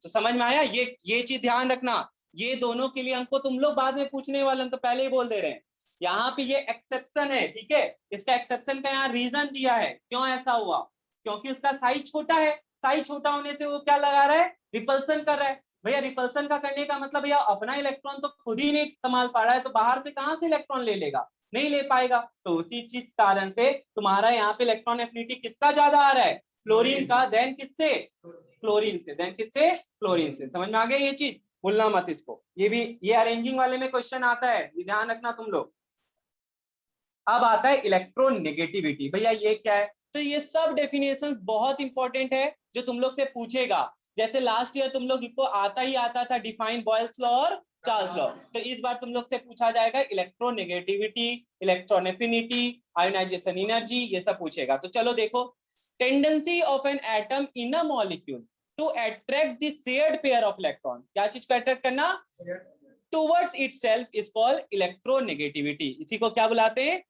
तो समझ में आया। ये चीज ध्यान रखना, ये दोनों के लिए हमको तुम लोग बाद में पूछने वाले, हम तो पहले ही बोल दे रहे हैं। यहाँ पे ये एक्सेप्शन है, ठीक है, इसका एक्सेप्शन का यहाँ रीजन दिया है, क्यों ऐसा हुआ, क्योंकि उसका साइज छोटा है, साइज छोटा होने से वो क्या लगा रहा है, रिपल्सन कर रहा है। भैया रिपल्सन का करने का मतलब भैया अपना इलेक्ट्रॉन तो खुद ही नहीं संभाल पा रहा है, तो बाहर से कहां से इलेक्ट्रॉन ले लेगा, नहीं ले पाएगा। तो उसी चीज कारण से तुम्हारा यहाँ पे इलेक्ट्रॉन एफिनिटी किसका ज्यादा आ रहा है, फ्लोरीन का, देन किससे, क्लोरीन से, देन किससे, क्लोरीन से। समझ में आ गया ये चीज, भूलना मत इसको। ये भी, ये अरेंजिंग वाले में क्वेश्चन आता है, ध्यान रखना तुम लोग। अब आता है इलेक्ट्रोनेगेटिविटी, भैया ये क्या है, तो ये सब डेफिनेशंस बहुत इंपॉर्टेंट है जो तुम लोग से पूछेगा। जैसे लास्ट ईयर तुम लोग को आता ही आता था डिफाइन बॉयल्स लॉ और चार्ल्स लॉ, तो इस बार तुम लोग से पूछा जाएगा electronegativity, electron affinity, ionisation energy, ये सब पूछेगा। तो चलो देखो, tendency of an atom in a molecule to attract the shared pair of electron, क्या चीज को अट्रैक्ट करना, towards itself is called electronegativity. इसी को क्या बुलाते हैं,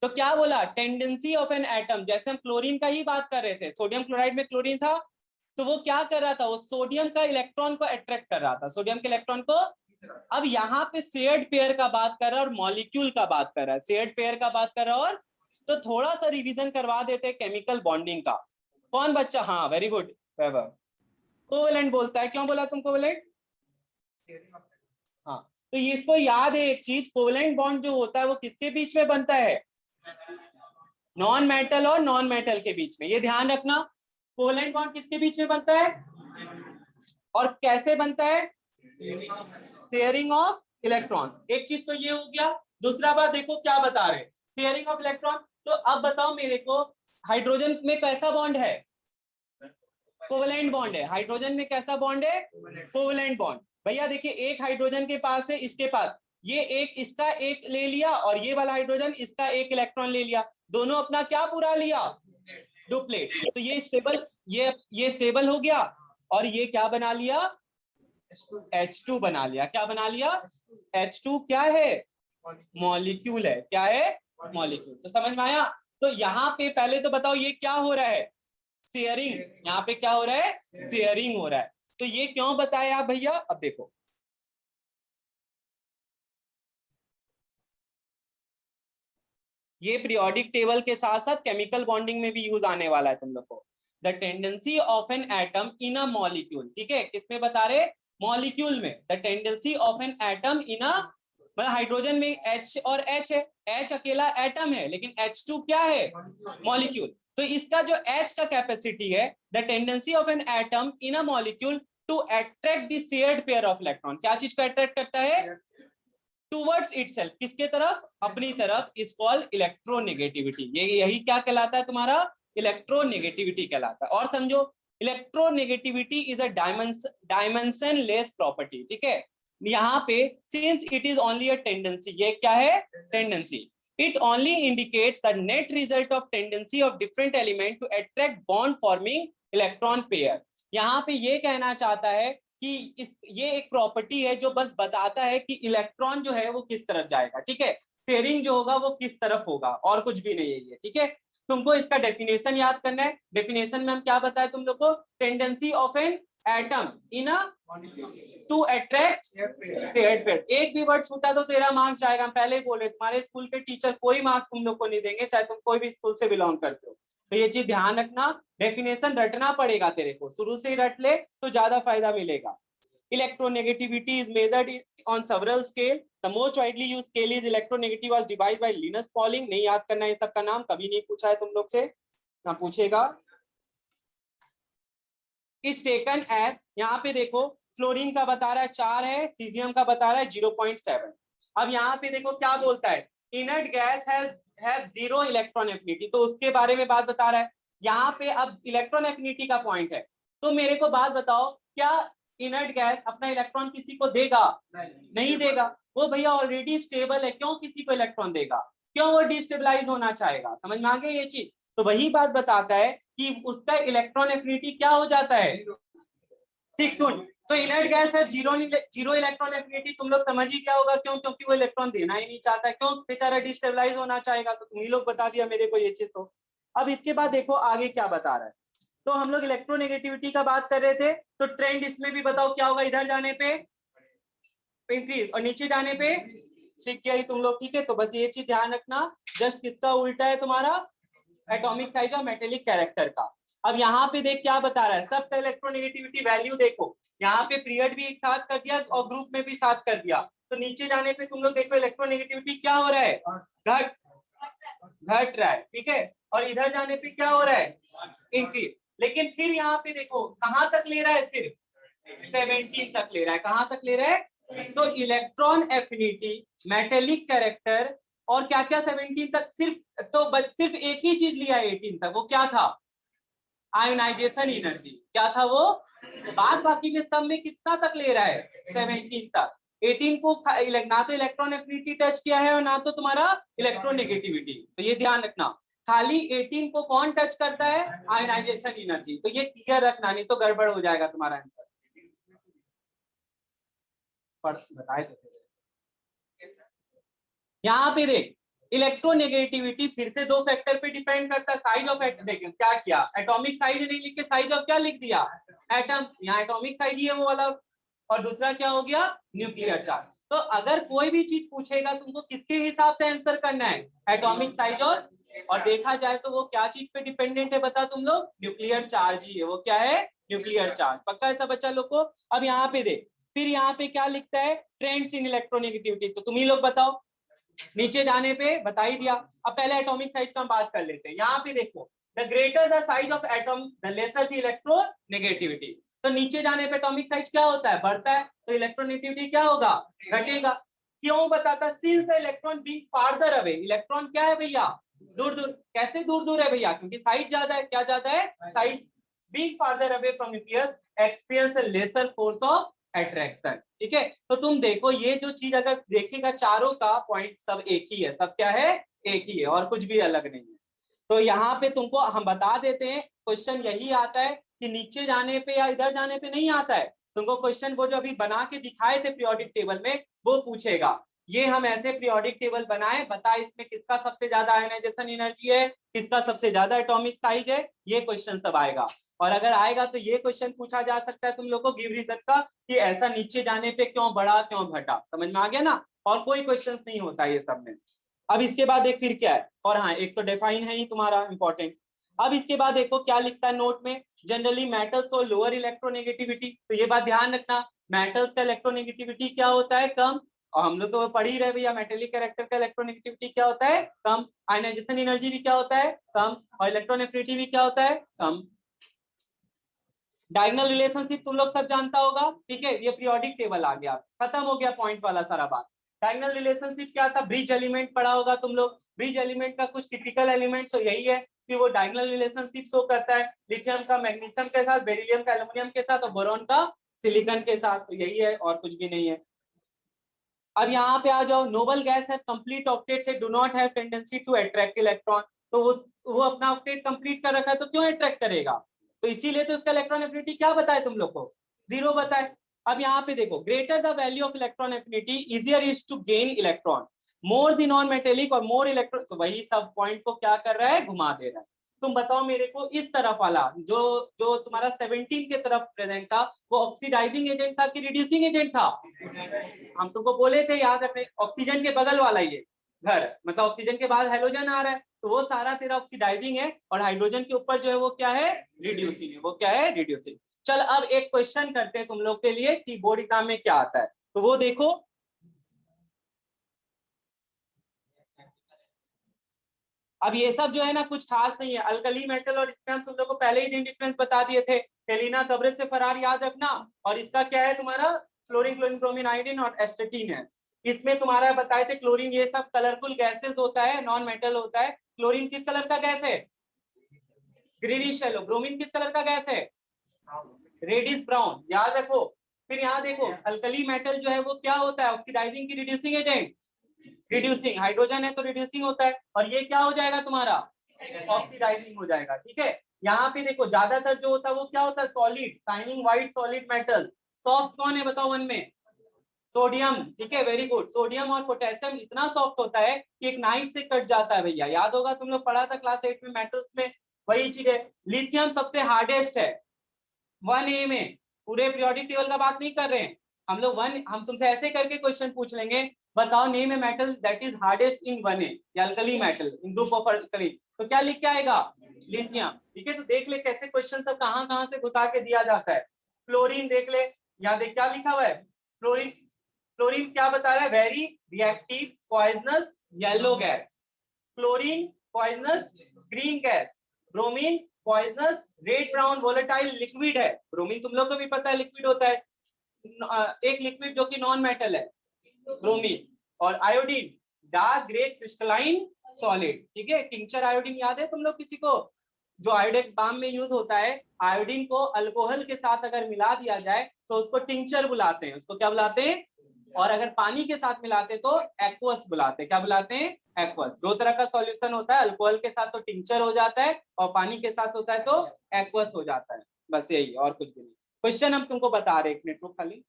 तो क्या बोला, टेंडेंसी ऑफ एन एटम, जैसे हम क्लोरीन का ही बात कर रहे थे, सोडियम क्लोराइड में क्लोरीन था, तो वो क्या कर रहा था, वो सोडियम का इलेक्ट्रॉन को अट्रैक्ट कर रहा था, सोडियम के इलेक्ट्रॉन को। अब यहाँ पे शेयर्ड पेयर का बात कर रहा है और मॉलिक्यूल का बात कर रहा है, शेयर्ड पेयर का बात कर रहा है। और तो थोड़ा सा रिवीजन करवा देते हैं केमिकल बॉन्डिंग का। कौन बच्चा, हाँ वेरी गुड, कोवेलेंट बोलता है, क्यों बोला तुम कोवेलेंट, हाँ, तो ये इसको याद है एक चीज, कोवेलेंट बॉन्ड जो होता है वो किसके बीच में बनता है, नॉन मेटल और नॉन मेटल के बीच में, ये ध्यान रखना। कोवेलेंट बॉन्ड किसके बीच में बनता है और कैसे बनता है, शेयरिंग ऑफ इलेक्ट्रॉन। एक चीज तो ये हो गया। दूसरा बात देखो क्या बता रहे, शेयरिंग ऑफ इलेक्ट्रॉन। तो अब बताओ मेरे को, हाइड्रोजन में कैसा बॉन्ड है, कोवेलेंट बॉन्ड है। हाइड्रोजन में कैसा बॉन्ड है? Covalent bond. भैया देखिए एक हाइड्रोजन के पास है, इसके पास ये एक, इसका एक ले लिया और ये वाला हाइड्रोजन इसका एक इलेक्ट्रॉन ले लिया, दोनों अपना क्या पूरा लिया? डुप्लेट। तो ये स्टेबल, ये स्टेबल हो गया और ये क्या बना लिया? H2 बना लिया। क्या बना लिया? H2 क्या है? मॉलिक्यूल है। क्या है? मॉलिक्यूल। तो समझ में आया? तो यहाँ पे पहले तो बताओ ये क्या हो रहा है? शेयरिंग। यहाँ पे क्या हो रहा है? शेयरिंग हो रहा है। तो ये क्यों बताया आप भैया? अब देखो ये पीरियोडिक टेबल के साथ साथ केमिकल बॉन्डिंग में भी यूज आने वाला है तुम लोग को। The tendency of an atom in a molecule, ठीक है, किसमें बता रहे? मॉलिक्यूल में। The tendency of an atom in a, मतलब हाइड्रोजन में H और H है, H अकेला एटम है लेकिन H2 क्या है? मॉलिक्यूल। तो इसका जो H का कैपेसिटी है, the tendency of an atom in a molecule to attract the shared pair of electron, क्या चीज को अट्रैक्ट करता है? टूवर्ड्स इटसेल्फ, किसके तरफ? अपनी तरफ। Is called electronegativity. ये यही क्या कहलाता है तुम्हारा? इलेक्ट्रोनेगेटिविटी कहलाता है। और समझो electronegativity is a dimensionless property, ठीक है। यहाँ पे since it is only a tendency, ये क्या है? Tendency. It only indicates the net result of tendency of different element to attract bond forming electron pair. यहाँ पे ये कहना चाहता है कि ये एक प्रॉपर्टी है जो बस बताता है कि इलेक्ट्रॉन जो है वो किस तरफ जाएगा, ठीक है। शेयरिंग जो होगा वो किस तरफ होगा, और कुछ भी नहीं है ये, ठीक है। तुमको इसका डेफिनेशन याद करना है। डेफिनेशन में हम क्या बताए तुम लोग को? Tendency of an atom in a to attract shared pair. एक भी वर्ड छूटा तो तेरा मार्क्स जाएगा। हम पहले ही बोले तुम्हारे स्कूल के टीचर कोई मार्क्स तुम लोग को नहीं देंगे, चाहे तुम कोई भी स्कूल से बिलोंग करते हो। तो ये चीज ध्यान रखना, डेफिनेशन रटना पड़ेगा तेरे को, शुरू से ही रट ले तो ज्यादा फायदा मिलेगा। Electronegativity is measured on several scale. The most widely used scale is electronegativity was devised by Linus Pauling. नहीं याद करना है सबका नाम, कभी नहीं पूछा है तुम लोग से, ना पूछेगा। Is taken as, यहाँ पे देखो फ्लोरीन का बता रहा है 4 है, सीजियम का बता रहा है 0.7। अब यहाँ पे देखो क्या बोलता है? Inert gas has zero electron affinity, तो उसके बारे में बात बता रहा है। यहाँ पे अब इलेक्ट्रॉन एफिनिटी का पॉइंट है। तो मेरे को बात बताओ, क्या इनर्ट गैस अपना इलेक्ट्रॉन किसी को देगा? नहीं देगा। वो भैया ऑलरेडी स्टेबल है, क्यों किसी को इलेक्ट्रॉन देगा? क्यों वो डिस्टेबलाइज होना चाहेगा? समझ में आ गया ये चीज? तो वही बात बताता है कि उसका इलेक्ट्रॉन एफिनिटी क्या हो जाता है। ठीक सुन, तो इनर्ट गैस है जीरो इलेक्ट्रॉन एफिनिटी, तुम लोग समझ ही क्या होगा क्यों? क्योंकि वो इलेक्ट्रॉन देना ही नहीं चाहता है। क्यों बेचारा डिस्टेबलाइज होना चाहेगा? तो तुम ही लोग बता दिया मेरे को ये चीज। तो अब इसके बाद देखो आगे क्या बता रहा है। तो हम लोग इलेक्ट्रोनेगेटिविटी का बात कर रहे थे, तो ट्रेंड इसमें भी बताओ क्या होगा? इधर जाने पे इंक्रीज और नीचे जाने पे सीख गया ही तुम लोग, ठीक है। तो बस ये चीज ध्यान रखना, जस्ट किसका उल्टा है तुम्हारा? एटॉमिक साइज और मेटेलिक कैरेक्टर का। अब यहाँ पे देख क्या बता रहा है, सबका इलेक्ट्रोनेगेटिविटी वैल्यू देखो। यहाँ पे पीरियड भी एक साथ कर दिया और ग्रुप में भी साथ कर दिया। तो नीचे जाने पे तुम लोग देखो इलेक्ट्रोनेगेटिविटी क्या हो रहा है? घट घट रहा है, ठीक है। और इधर जाने पे क्या हो रहा है? इंक्रीज। लेकिन फिर यहाँ पे देखो कहां तक ले रहा है? सिर्फ 17 तक ले रहा है। कहां तक ले रहा है? तो इलेक्ट्रॉन एफिनिटी, मेटेलिक कैरेक्टर और क्या क्या 17 तक, सिर्फ तो बस सिर्फ एक ही चीज लिया है 18 तक, वो क्या था? Ionisation energy. क्या था वो? बाद बाकी में सब में कितना तक ले रहा है? 17 तक। 18 को ना तो इलेक्ट्रॉन एफिनिटी टच किया है और ना तो तुम्हारा इलेक्ट्रोनेगेटिविटी। तो ये ध्यान रखना, खाली 18 को कौन टच करता है? Ionisation energy. तो ये क्लियर रखना, नहीं तो गड़बड़ हो जाएगा तुम्हारा आंसर। बताए तो यहाँ पे देख, इलेक्ट्रोनेगेटिविटी फिर से दो फैक्टर पे डिपेंड करता है। साइज ऑफ एटम, देख क्या किया, एटॉमिक साइज नहीं लिख के साइज ऑफ क्या लिख दिया? एटम। यहाँ एटॉमिक साइज ही है वो वाला। और दूसरा क्या हो गया? Nuclear charge. तो अगर कोई भी चीज पूछेगा तुमको किसके हिसाब से आंसर करना है? एटॉमिक साइज और देखा जाए तो वो क्या चीज पे डिपेंडेंट है बता तुम लोग? न्यूक्लियर चार्ज ही है वो। क्या है? Nuclear charge. पक्का ऐसा बच्चा लोग को? अब यहाँ पे देख, फिर यहाँ पे क्या लिखता है? Trends in electronegativity. तो तुम ही लोग बताओ, नीचे जाने पे बता ही दिया। अब पहले एटॉमिक साइज का हम बात कर लेते हैं। यहाँ पे देखो, the greater the size of atom the lesser the electronegativity. तो नीचे जाने पे एटॉमिक साइज क्या होता है? बढ़ता है। तो इलेक्ट्रोनेगेटिविटी क्या होगा? घटेगा। क्यों बताता? Since the electron being farther away, electron क्या है भैया? दूर दूर। कैसे दूर दूर है भैया? क्योंकि साइज ज्यादा है। क्या ज्यादा है? Size. Being farther away from nucleus experience a lesser force of attraction. ठीक है, तो तुम देखो ये जो चीज अगर देखेगा चारों का पॉइंट सब एक ही है, सब क्या है, एक ही है और कुछ भी अलग नहीं है। तो यहाँ पे तुमको हम बता देते हैं क्वेश्चन यही आता है कि नीचे जाने पे या इधर जाने पे नहीं आता है। तुमको क्वेश्चन वो जो अभी बना के दिखाए थे पीरियोडिक टेबल में वो पूछेगा। ये हम ऐसे पीरियोडिक टेबल बनाए, बता इसमें किसका सबसे ज्यादा आयनाइजेशन एनर्जी है, किसका सबसे ज्यादा एटॉमिक साइज है, ये क्वेश्चन सब आएगा। और अगर आएगा तो ये क्वेश्चन पूछा जा सकता है तुम लोग को गिव रीजन का कि ऐसा नीचे जाने पे क्यों बढ़ा क्यों घटा। समझ में आ गया ना, और कोई क्वेश्चन नहीं होता ये सब में। अब इसके बाद एक फिर क्या है, और हाँ एक तो डिफाइन है ही तुम्हारा इंपॉर्टेंट। अब इसके बाद देखो क्या लिखता है नोट में, जनरली मेटल्स और लोअर इलेक्ट्रोनेगेटिविटी। तो ये बात ध्यान रखना, मेटल्स का इलेक्ट्रोनेगेटिविटी क्या होता है, कम। और हम लोग तो पढ़ ही रहे भैया, मेटेलिक कैरेक्टर का इलेक्ट्रोनेगेटिविटी क्या होता है, कम। आयनाइजेशन एनर्जी भी क्या होता है, कम। और इलेक्ट्रोनेफ्रिटी भी क्या होता है, कम। डायगोनल रिलेशनशिप तुम लोग सब जानता होगा, ठीक है। ये पीरियोडिक टेबल आ गया, खत्म हो गया पॉइंट वाला सारा बात। डायगोनल रिलेशनशिप क्या था, ब्रिज एलिमेंट पढ़ा होगा तुम लोग। ब्रिज एलिमेंट का कुछ टिपिकल एलिमेंट्स तो यही है कि वो डायगोनल रिलेशनशिप शो करता है, लिथियम का मैग्नीशियम के साथ, बेरिलियम का एल्युमिनियम के साथ और बोरॉन का सिलिकॉन के साथ। तो यही है और कुछ भी नहीं है। अब यहाँ पे आ जाओ, नोबल गैस है कंप्लीट ऑक्टेट से do not have tendency to attract electron. तो वो अपना ऑक्टेट कंप्लीट कर रखा है तो क्यों अट्रैक्ट करेगा, तो इसीलिए तो इसका इलेक्ट्रॉन एफिनिटी क्या बताए तुम लोग को, 0 बताए। अब यहाँ पे देखो, greater the value of electron affinity easier is to gain electron, more the non metallic और मोर इलेक्ट्रॉन। तो वही सब पॉइंट को क्या कर रहा है, घुमा दे रहा है। तुम बताओ मेरे को, इस तरफ वाला जो जो तुम्हारा 17 के तरफ प्रेजेंट था वो ऑक्सीडाइजिंग एजेंट था कि रिड्यूसिंग एजेंट था, हम तुमको बोले थे याद रखने, ऑक्सीजन के बगल वाला ये घर, मतलब ऑक्सीजन के बाद हाइड्रोजन आ रहा है तो वो सारा तेरा ऑक्सीडाइजिंग है, और हाइड्रोजन के ऊपर जो है वो क्या है, रिड्यूसिंग है। वो क्या है, रिड्यूसिंग। चल अब एक क्वेश्चन करते हैं तुम लोग के लिए कि बोर्ड एग्जाम में क्या आता है, तो वो देखो। अब ये सब जो है ना कुछ खास नहीं है, अल्कली मेटल और इसमें हम तुम लोग को पहले ही दिन डिफरेंस बता दिए थे, हेलिना कवरेज से फरार याद रखना। और इसका क्या है तुम्हारा, फ्लोरीन क्लोरीन ब्रोमीन आयोडीन और एस्टेटीन है। इसमें तुम्हारा बताए थे क्लोरीन ये सब कलरफुल गैसेस होता है, नॉन मेटल होता है। क्लोरीन किस कलर का गैस है, ग्रीनिश येलो। ब्रोमीन किस कलर का गैस है, रेडिश ब्राउन, याद रखो। फिर यहाँ देखो अल्कली मेटल जो है वो क्या होता है, ऑक्सीडाइजिंग की रिड्यूसिंग एजेंट, रिड्यूसिंग। हाइड्रोजन है तो रिड्यूसिंग होता है, और ये क्या हो जाएगा तुम्हारा, ऑक्सीडाइजिंग हो जाएगा। ठीक है, यहाँ पे देखो ज्यादातर जो होता है वो क्या होता है, solid, shining white solid metal. Soft कौन है बताओ वन में, सोडियम। ठीक है, वेरी गुड। सोडियम और पोटेशियम इतना सॉफ्ट होता है कि एक नाइफ से कट जाता है भैया, याद होगा तुम लोग पढ़ा था क्लास 8 में मेटल्स में, वही चीज है। लिथियम सबसे हार्डेस्ट है 1A में, पूरे पीरियोडिक टेबल का बात नहीं कर रहे हैं हम लोग। हम तुमसे ऐसे करके क्वेश्चन पूछ लेंगे, बताओ name a metal that is hardest in 1A, या alkali metal in group of alkali, तो क्या लिख के आएगा, लिथियम। ठीक है, तो देख ले कैसे क्वेश्चन सब कहां कहां से घुसा के दिया जाता है। फ्लोरीन देख ले, यहाँ देख क्या लिखा हुआ है, फ्लोरीन। फ्लोरीन क्या बता रहा है, very reactive poisonous yellow gas. Chlorine poisonous green gas. Bromine poisonous red brown volatile liquid है। ब्रोमीन तुम लोग को भी पता है लिक्विड होता है, एक लिक्विड जो कि नॉन मेटल है, ब्रोमीन। और iodine dark grey crystalline solid. ठीक है, टिंचर आयोडीन याद है तुम लोग किसी को, जो आयोडेक्स बाम में यूज होता है। आयोडीन को अल्कोहल के साथ अगर मिला दिया जाए तो उसको टिंचर बुलाते हैं, उसको क्या बुलाते हैं। और अगर पानी के साथ मिलाते तो एक्वस बुलाते हैं, क्या बुलाते हैं, एक्वस। दो तरह का सॉल्यूशन होता है, अल्कोहल के साथ तो टिंचर हो जाता है और पानी के साथ होता है तो एक्वस हो जाता है। बस यही और कुछ भी नहीं। क्वेश्चन हम तुमको बता रहे, एक मिनट रुक खाली।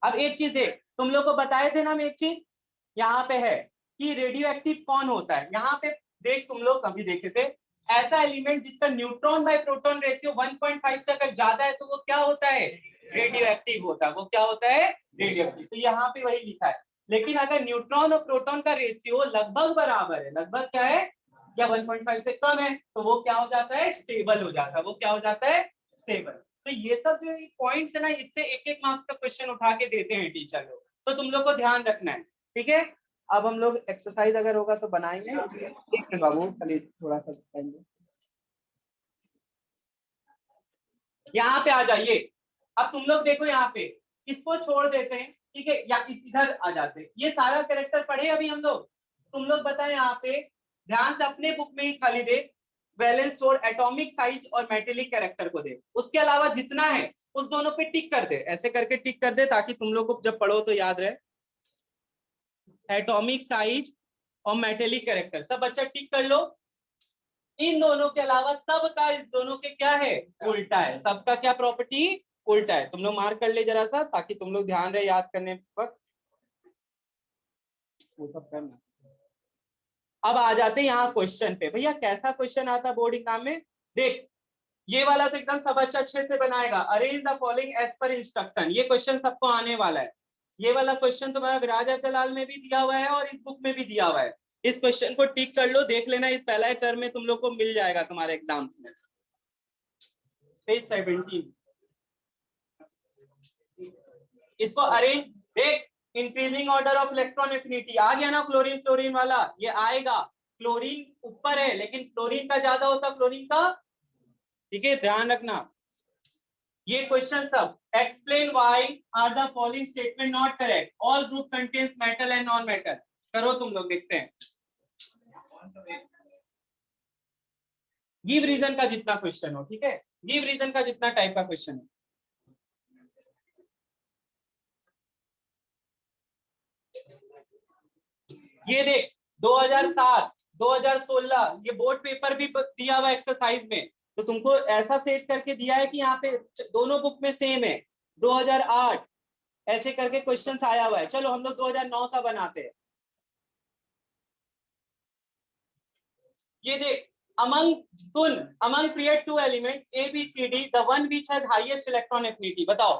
अब एक चीज देख, तुम लोग को बताए थे ना हम एक चीज, यहाँ पे है कि रेडियो एक्टिव कौन होता है। यहाँ पे देख, तुम लोग कभी देखे थे ऐसा एलिमेंट जिसका न्यूट्रॉन बाय प्रोटॉन रेशियो 1.5 से अगर ज्यादा है तो वो क्या होता है, रेडियो एक्टिव होता है। वो क्या होता है, रेडियो एक्टिव। तो यहाँ पे वही लिखा है। लेकिन अगर न्यूट्रॉन और प्रोटॉन का रेशियो लगभग बराबर है, लगभग क्या है, या 1.5 से कम है, तो वो क्या हो जाता है, स्टेबल हो जाता है। वो क्या हो जाता है, स्टेबल। तो ये सब जो पॉइंट्स है ना, इससे एक एक मार्क्स का क्वेश्चन उठा के देते हैं टीचर लोग, तो तुम लोग को ध्यान रखना है। ठीक है, अब हम लोग एक्सरसाइज अगर होगा तो बनाएंगे। एक मिनट बाबू, खाली थोड़ा सा टाइम दो। यहाँ पे आ जाइए। अब तुम लोग देखो यहाँ पे, इसको छोड़ देते हैं, ठीक है, या इधर आ जाते हैं। ये सारा कैरेक्टर पढ़े अभी हम लोग, तुम लोग बताएं यहाँ पे ध्यान से अपने बुक में ही खाली दे। वैलेंस और एटॉमिक साइज और मेटेलिक कैरेक्टर को दे, उसके अलावा जितना है उस दोनों पे टिक कर दे, ऐसे करके टिक कर दे ताकि तुम लोग को जब पढ़ो तो याद रहे। एटॉमिक साइज और मेटेलिक कैरेक्टर सब बच्चा टिक कर लो। इन दोनों के अलावा सबका इस दोनों के क्या है, उल्टा है। सबका क्या प्रॉपर्टी, उल्टा है। तुम लोग मार्क कर ले जरा सा ताकि तुम लोग ध्यान रहे याद करने वक्त, वो सब करना। अब आ जाते हैं यहाँ क्वेश्चन पे। भैया कैसा क्वेश्चन आता है बोर्ड एग्जाम में, देख ये वाला तो एकदम सब बच्चा अच्छे से बनाएगा। Arrange the following as per instruction, ये क्वेश्चन सबको आने वाला है। ये वाला क्वेश्चन तुम्हारा विराज अब्दुलाल में भी दिया हुआ है और इस बुक में भी दिया हुआ है। इस क्वेश्चन को टिक कर लो, देख लेना इस पहला टर्म में तुम लोग को मिल जाएगा तुम्हारे एग्जाम्स में। पेज 17 इसको अरेंज, देख increasing order of electron affinity आ गया ना, क्लोरीन फ्लोरीन वाला ये आएगा। क्लोरीन ऊपर है लेकिन फ्लोरीन का ज्यादा होता क्लोरीन का, ठीक है ध्यान रखना। ये क्वेश्चन सब explain why are the following statement not correct, all group contains metal and non metal. करो तुम लोग, देखते हैं। गिव रीजन का जितना क्वेश्चन हो, ठीक है, गिव रीजन का जितना टाइप का क्वेश्चन है। ये देख 2007 2016 ये बोर्ड पेपर भी दिया हुआ एक्सरसाइज में, तो तुमको ऐसा सेट करके दिया है कि यहाँ पे दोनों बुक में सेम है। 2008 ऐसे करके क्वेश्चंस आया हुआ है। चलो हम लोग 2009 का बनाते हैं। ये देख among period 2 element A B C D the one which has highest electron affinity, बताओ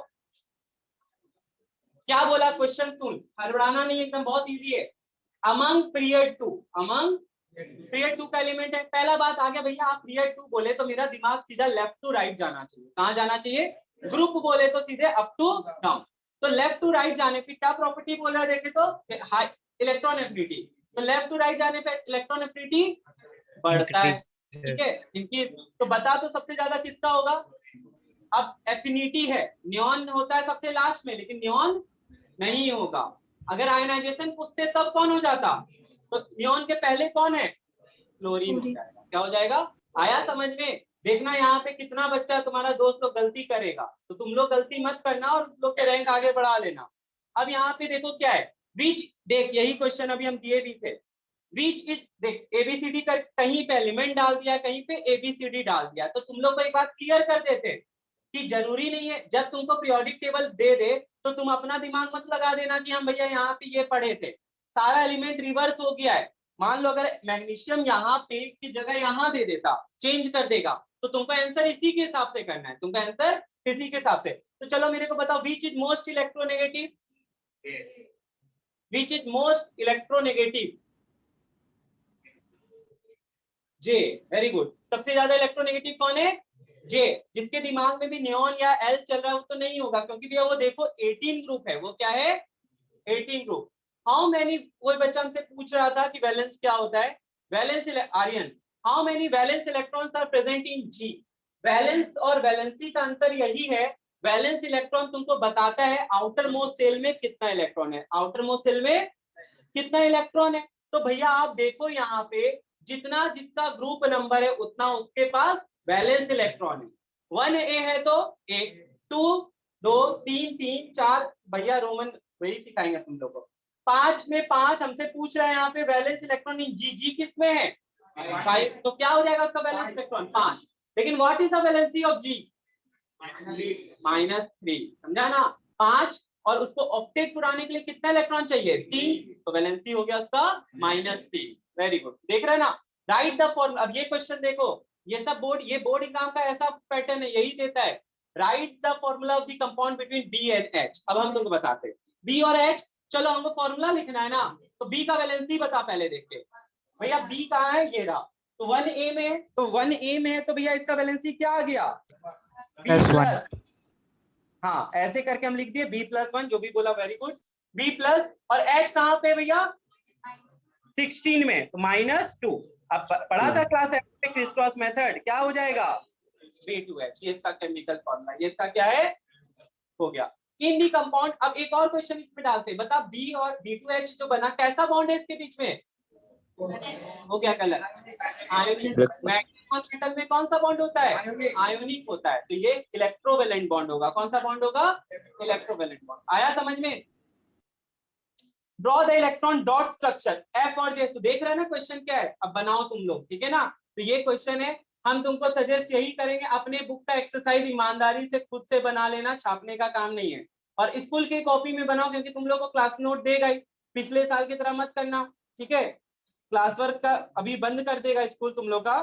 क्या बोला क्वेश्चन, सुन हड़बड़ाना नहीं, एकदम बहुत इजी है। among period 2 का एलिमेंट है। पहला बात आ गया भैया, आप period 2 बोले तो मेरा दिमाग सीधा लेफ्ट टू राइट जाना चाहिए। कहां जाना चाहिए, ग्रुप बोले तो सीधे अप टू डाउन। तो लेफ्ट टू राइट जाने पे क्या प्रॉपर्टी बोल रहा है देखे तो, इलेक्ट्रॉन एफिनिटी। तो लेफ्ट टू राइट जाने पे इलेक्ट्रॉन एफिनिटी बढ़ता है, ठीक है। इनकी तो बता तो सबसे ज्यादा किसका होगा। अब एफिनिटी है, नियॉन होता है सबसे लास्ट में लेकिन नियॉन नहीं होगा। अगर आयनाइजेशन पूछते तब कौन हो जाता, तो नियॉन के पहले कौन है, क्लोरीन हो जाएगा। क्या हो जाएगा, आया समझ में। देखना यहाँ पे कितना बच्चा तुम्हारा दोस्त लोग गलती करेगा, तो तुम लोग गलती मत करना और तुम लोग के रैंक आगे बढ़ा लेना। अब यहाँ पे देखो क्या है, बीच, देख यही क्वेश्चन अभी हम दिए भी थे। बीच इज, देख एबीसीडी कर कहीं पे एलिमेंट डाल दिया, कहीं पे एबीसीडी डाल दिया। तो तुम लोग को एक बात क्लियर कर देते कि जरूरी नहीं है जब तुमको पीरियोडिक टेबल दे दे तो तुम अपना दिमाग मत लगा देना कि हम भैया यहाँ पे ये पढ़े थे। सारा एलिमेंट रिवर्स हो गया है। मान लो अगर मैग्नीशियम यहाँ पे की जगह यहाँ दे देता, चेंज कर देगा, तो तुमको आंसर इसी के हिसाब से करना है, तुमका आंसर इसी के हिसाब से। तो चलो मेरे को बताओ, which is most electronegative, which is most electronegative, J, very good. सबसे ज्यादा इलेक्ट्रोनेगेटिव कौन है, जे। जिसके दिमाग में भी नियॉन या एल चल रहा है वो तो नहीं होगा, क्योंकि भैया वो देखो 18 ग्रुप है, वो क्या है 18 ग्रुप। हाउ मेनी, कोई बच्चा हमसे पूछ रहा था कि वैलेंस क्या होता है, वैलेंस आर्यन, how many valence electrons are present in G. Valence और वैलेंसी का अंतर यही है, वैलेंस इलेक्ट्रॉन तुमको बताता है आउटर मोस्ट सेल में कितना इलेक्ट्रॉन है, आउटर मोस्ट सेल में कितना इलेक्ट्रॉन है। तो भैया आप देखो यहाँ पे जितना जिसका ग्रुप नंबर है उतना उसके पास वैलेंस इलेक्ट्रॉन है। 1a है तो 1, 2, 2, 3, 3, 4, भैया रोमन वही सिखाएंगे तुम लोगों को। 5 में 5 हमसे पूछ रहा है यहाँ पे वैलेंस इलेक्ट्रॉन इन जी किस में है 5, तो क्या हो जाएगा उसका वैलेंस इलेक्ट्रॉन 5। लेकिन what is the valency of जी, -3, समझा ना। 5 और उसको ऑक्टेट पुराने के लिए कितना इलेक्ट्रॉन चाहिए 3, तो वैलेंसी हो गया उसका -3। वेरी गुड, देख रहे हैं ना। राइट द फॉर्मूला, अब ये क्वेश्चन देखो, ये सब बोर्ड, ये बोर्ड एग्जाम का ऐसा पैटर्न है, यही देता है। Write the formula of the compound between B and H. अब हम तुमको बताते हैं बी और एच, चलो हमको फॉर्मूला लिखना है ना, तो बी का वैलेंसी बता पहले देख के। भैया बी कहाँ है, ये रहा, तो 1a में है, तो 1a में है तो भैया इसका वैलेंसी क्या आ गया B+, हाँ ऐसे करके हम लिख दिए B+1, जो भी बोला वेरी गुड, B+, और H कहाँ पे भैया 16 में, तो -2। अब पढ़ा था क्लास 8 में क्रिस क्रॉस मेथड, क्या हो जाएगा B2H, ये इसका केमिकल फॉर्मूला, ये इसका क्या है हो गया इन दी कंपाउंड। अब एक और क्वेश्चन इसमें डालते हैं, बता B और B2H जो बना कैसा बॉन्ड है इसके बीच में, वो क्या कलर? आयोनिक। मैग्नेटिक और मेटल में कौन सा बॉन्ड होता है? आयोनिक होता है। तो ये इलेक्ट्रोवेलेंट बॉन्ड होगा। कौन सा बॉन्ड होगा? Electrovalent bond. आया समझ में? Draw the electron dot structure F और जे। तो देख रहे हैं ना क्वेश्चन क्या है, अब बनाओ तुम लोग, ठीक है ना। तो ये क्वेश्चन है, हम तुमको सजेस्ट यही करेंगे, अपने बुक का एक्सरसाइज ईमानदारी से खुद से बना लेना, छापने का काम नहीं है। और स्कूल की कॉपी में बनाओ, क्योंकि तुम लोग को क्लास नोट देगा ही, पिछले साल की तरह मत करना, ठीक है। क्लास वर्क का अभी बंद कर देगा स्कूल तुम लोग का,